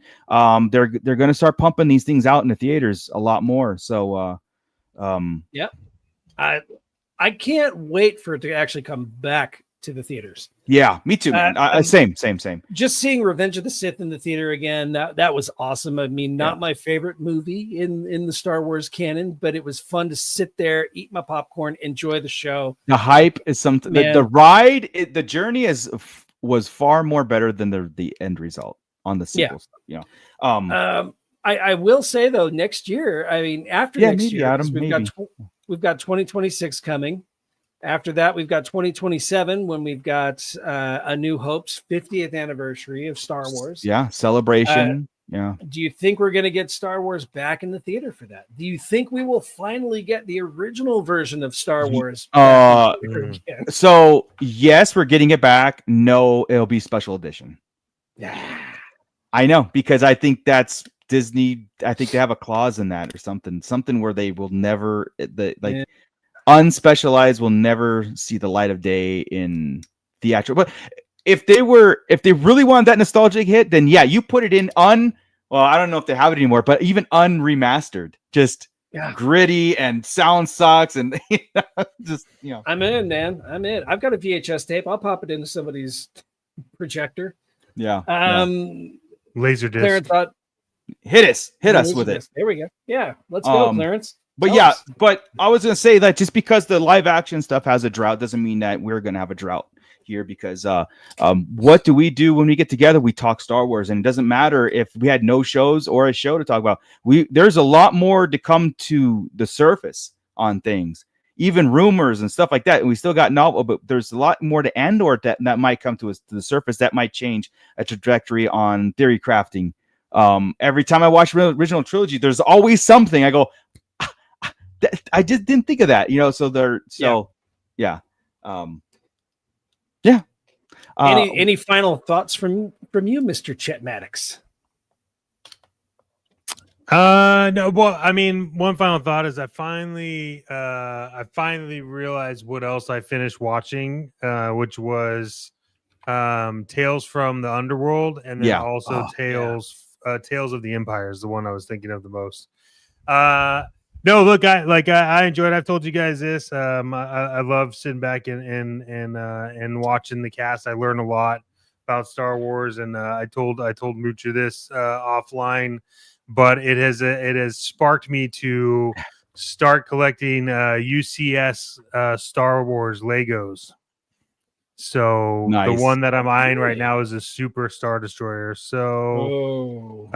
they're going to start pumping these things out in the theaters a lot more. So, yeah, I can't wait for it to actually come back to the theaters. Yeah, me too, man. Same. Just seeing Revenge of the Sith in the theater again, that was awesome. I mean, not my favorite movie in the Star Wars canon, but it was fun to sit there, eat my popcorn, enjoy the show. The hype is something. The ride, the journey was far more better than the end result on the sequel stuff. I will say though, next year, I mean, after next maybe, year, Adam, we've got 2026 coming. After that, we've got 2027 when we've got A New Hope's 50th anniversary of Star Wars. Yeah, celebration. Do you think we're going to get Star Wars back in the theater for that? Do you think we will finally get the original version of Star Wars? So yes, we're getting it back. No, it'll be special edition. Yeah, I know, because I think that's Disney. I think they have a clause in that or something where they will never unspecialized will never see the light of day in theatrical. But if they really wanted that nostalgic hit, then yeah, you put it in well, I don't know if they have it anymore, but even unremastered, just gritty and sound sucks and I'm in, man. I'm in. I've got a VHS tape. I'll pop it into somebody's projector. Yeah. Laser disc. Clarence thought, hit us with it. There we go. Yeah, let's go, Clarence. But but I was going to say that just because the live action stuff has a drought doesn't mean that we're going to have a drought here, because what do we do when we get together? We talk Star Wars, and it doesn't matter if we had no shows or a show to talk about. There's a lot more to come to the surface on things, even rumors and stuff like that. And we still got novel, but there's a lot more to Andor that might come to the surface that might change a trajectory on theory crafting. Every time I watch original trilogy, there's always something I go, I just didn't think of that, Any final thoughts from you, Mr. Chet Maddox? No. Well, I mean, one final thought is I finally realized what else I finished watching, which was Tales from the Underworld, and then also Tales of the Empire is the one I was thinking of the most. No, look, I enjoyed it. I've told you guys this. I love sitting back and watching the cast. I learn a lot about Star Wars, and I told Mucha this offline, but it has sparked me to start collecting UCS Star Wars Legos. So the one that I'm eyeing right now is a Super Star Destroyer. So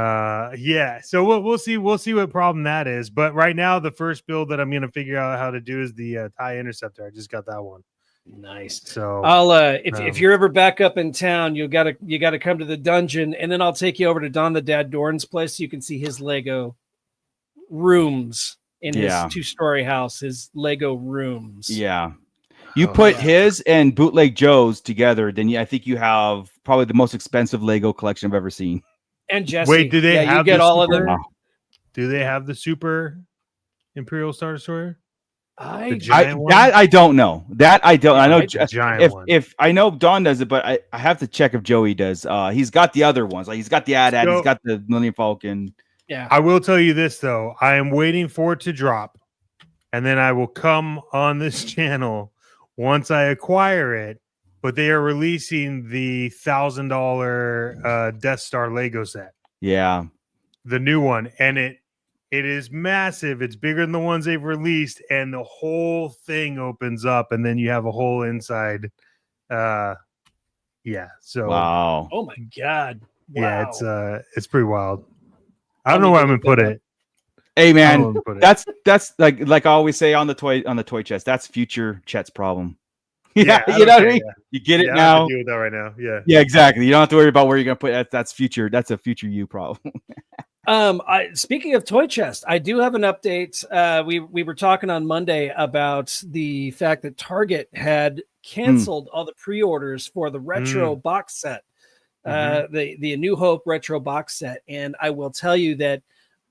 so we'll see what problem that is. But right now, the first build that I'm going to figure out how to do is the TIE Interceptor. I just got that one. Nice. So I'll if you're ever back up in town, you gotta come to the dungeon, and then I'll take you over to Don the Dad Dorn's place so you can see his Lego rooms in his 2-story house, his Lego rooms. Yeah. You put his and Bootleg Joe's together, then I think you have probably the most expensive Lego collection I've ever seen. And Jesse. Wait, do they have you get all of them? Do they have the Super Imperial Star Destroyer? I don't know. That I don't. I know if I know Don does it, but I have to check if Joey does. He's got the other ones. Like he's got the AT-AT, he's got the Millennium Falcon. Yeah. I will tell you this though. I am waiting for it to drop, and then I will come on this channel once I acquire it. But they are releasing the $1,000 Death Star Lego set. Yeah, the new one, and it is massive. It's bigger than the ones they've released, and the whole thing opens up, and then you have a whole inside. So wow. Oh my god. Wow. Yeah, it's pretty wild. I don't know where I'm gonna put it. Hey man, that's like I always say on the toy chest. That's future Chet's problem. Yeah, I you know don't what I care, mean? yeah. You get it Yeah, I don't have now. to deal with that right now. Yeah. Yeah, exactly. You don't have to worry about where you're gonna put that. That's future. That's a future you problem. Speaking of Toy Chest, I do have an update. We were talking on Monday about the fact that Target had canceled all the pre-orders for the retro box set, the A New Hope retro box set, and I will tell you that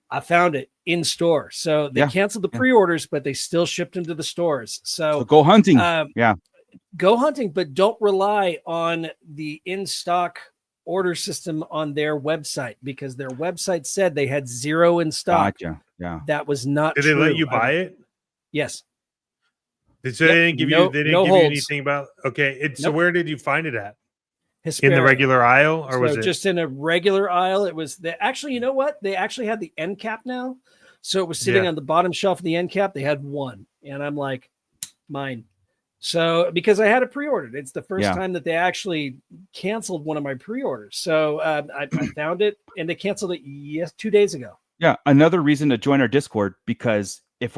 I found it in store. So they canceled the pre-orders, but they still shipped them to the stores. So go hunting. Go hunting, but don't rely on the in-stock order system on their website, because their website said they had 0 in stock. Gotcha. Yeah. That was not Did true. they let you buy it? Yes. So they didn't give you they didn't give you anything about so where did you find it at? Hesperia. In the regular aisle, or was it just in a regular aisle? It was actually, you know what? They actually had the end cap now. So it was sitting on the bottom shelf of the end cap. They had one, and I'm like, mine. So because I had it pre-ordered, it's the first time that they actually canceled one of my pre-orders. So I found it, and they canceled it 2 days ago. Yeah, another reason to join our Discord, because if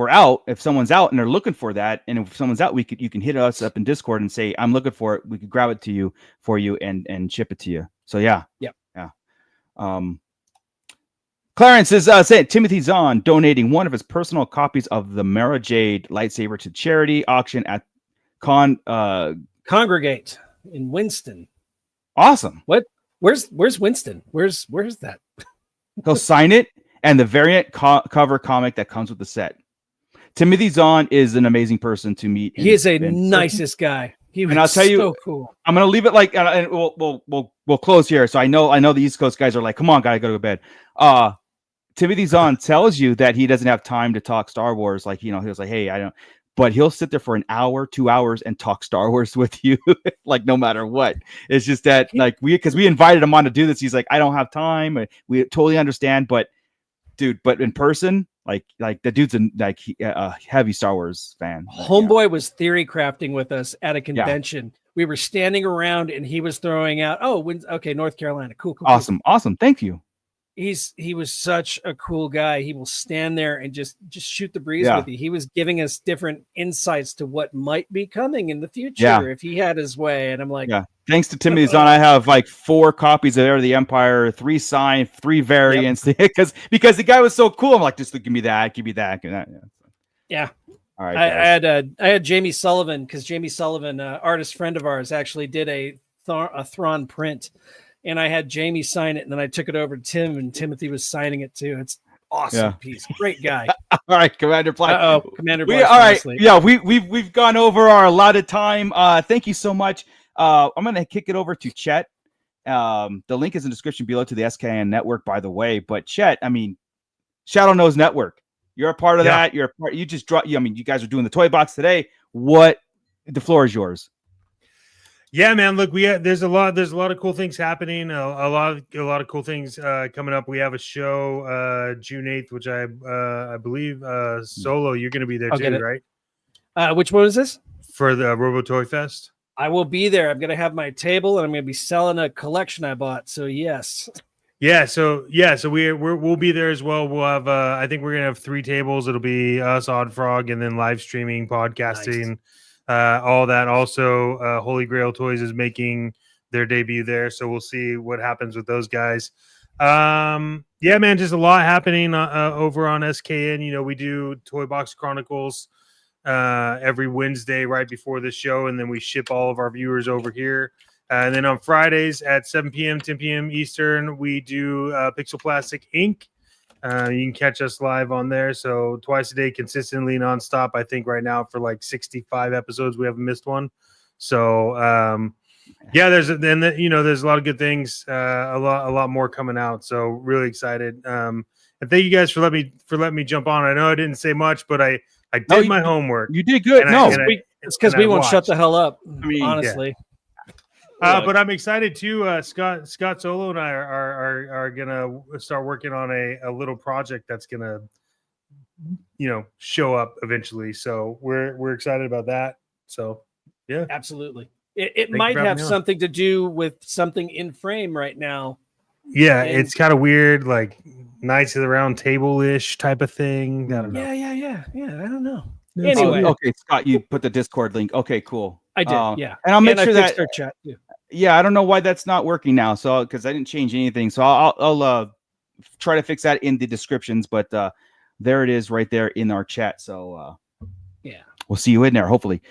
someone's out and they're looking for that, and if someone's out, you can hit us up in Discord and say, I'm looking for it. We could grab it for you and ship it to you. So yeah. Clarence is saying Timothy Zahn donating one of his personal copies of the Mara Jade lightsaber to charity auction at Congregate in Winston. Awesome. What? Where's Winston? Where's that? He'll sign it and the variant cover comic that comes with the set. Timothy Zahn is an amazing person to meet. He is a nicest guy. And I'll tell you, so cool. I'm gonna leave it like, and we'll close here. So I know the East Coast guys are like, come on, guys, gotta go to bed. Timothy Zahn tells you that he doesn't have time to talk Star Wars. Like, he was like, hey, I don't. But he'll sit there for an hour, 2 hours, and talk Star Wars with you, like no matter what. It's just that, like, because we invited him on to do this. He's like, I don't have time. We totally understand, but in person, like the dude's a heavy Star Wars fan. Homeboy was theory crafting with us at a convention. Yeah. We were standing around, and he was throwing out, North Carolina, cool. Awesome. Thank you. He was such a cool guy. He will stand there and just shoot the breeze with you. He was giving us different insights to what might be coming in the future if he had his way. And I'm like, thanks to Timothy Zahn, I have like 4 copies of Heir of the Empire, 3 signed, 3 variants, because the guy was so cool. I'm like, just give me that. Yeah. All right. I had Jamie Sullivan, because Jamie Sullivan, artist friend of ours, actually did a Thrawn print. And I had Jamie sign it, and then I took it over to Tim, and Timothy was signing it too. It's awesome piece. Great guy. All right, Commander Blythe. Commander Blythe. All right. Yeah, we've gone over our allotted time. Thank you so much. I'm gonna kick it over to Chet. The link is in the description below to the SKN network, by the way. But Chet, Shadow Nose Network. You're a part of that. You're a part. You just dropped. You guys are doing the toy box today. The floor is yours. Yeah, man. Look, there's a lot of cool things happening. A lot of cool things coming up. We have a show June 8th, which I believe Solo, you're going to be there too, right? Which one is this? For the Robo Toy Fest. I will be there. I'm going to have my table, and I'm going to be selling a collection I bought. So yes. Yeah, so we'll be there as well. We'll have I think we're gonna have 3 tables. It'll be us, Odd Frog, and then live streaming, podcasting. Nice. All that. Also, Holy Grail Toys is making their debut there, so we'll see what happens with those guys. Yeah, man, just a lot happening over on SKN. We do Toy Box Chronicles every Wednesday right before the show, and then we ship all of our viewers over here. And then on Fridays at 7 p.m., 10 p.m. Eastern, we do Pixel Plastic Inc. You can catch us live on there. So twice a day, consistently, nonstop. I think right now for like 65 episodes, we haven't missed one. So there's a lot of good things. A lot more coming out. So really excited. And thank you guys for letting me jump on. I know I didn't say much, but I did my homework. You did good. It's because we won't shut the hell up. Honestly. Yeah. But I'm excited too. Scott Solo and I are gonna start working on a little project that's gonna, show up eventually. So we're excited about that. So yeah, absolutely. It might have something to do with something in frame right now. Yeah, it's kind of weird, like Knights of the Round Table ish type of thing. I don't know. Yeah. I don't know. Anyway, okay, Scott, you put the Discord link. Okay, cool. I did, yeah. And I'll make sure I that fixed our chat too. Yeah, I don't know why that's not working now. So because I didn't change anything, so I'll try to fix that in the descriptions. But there it is, right there in our chat. So yeah, we'll see you in there. Hopefully,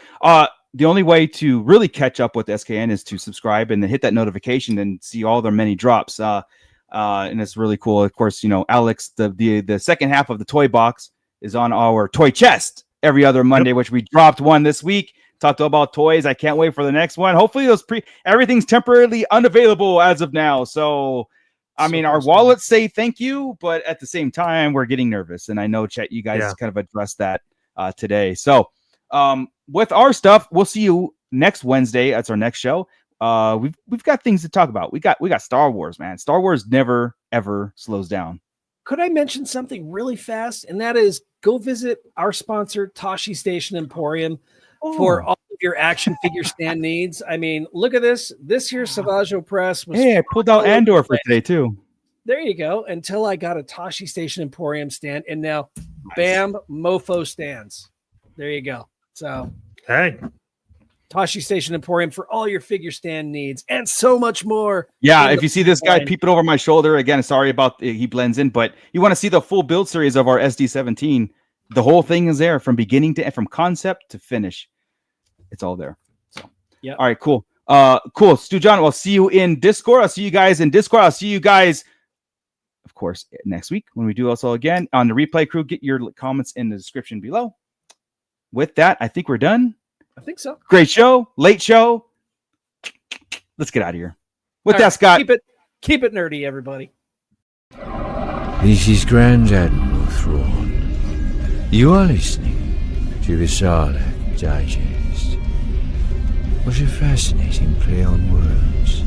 the only way to really catch up with SKN is to subscribe and then hit that notification and see all their many drops. And it's really cool. Of course, Alex, the second half of the toy box is on our toy chest every other Monday, which we dropped one this week. Talked about toys. I can't wait for the next one. Hopefully, everything's temporarily unavailable as of now. So, I mean, our wallets say thank you, but at the same time, we're getting nervous. And I know, Chet, you guys kind of addressed that today. So, with our stuff, we'll see you next Wednesday. That's our next show. We've got things to talk about. We got Star Wars, man. Star Wars never ever slows down. Could I mention something really fast? And that is, go visit our sponsor, Tashi Station Emporium, for all of your action figure stand needs. I mean, look at this. This here Savaggio Press was. Hey, I pulled out Andor for today too. There you go. Until I got a Tashi Station Emporium stand, and now, bam, Mofo stands. There you go. So, hey, Tashi Station Emporium for all your figure stand needs and so much more. Yeah, if you see this guy peeping over my shoulder, again, sorry about he blends in, but you want to see the full build series of our SD17, the whole thing is there from beginning to end, from concept to finish. It's all there. So, yeah. All right, cool. Cool. Stu John, I'll see you in Discord. I'll see you guys in Discord. I'll see you guys, of course, next week when we do also again on the replay crew. Get your comments in the description below. With that, I think we're done. I think so. Great show. Late show. Let's get out of here. With that, Scott. Keep it nerdy, everybody. This is Grand Admiral Thrawn. You are listening to the Sarlacc Digest. What a fascinating play on words.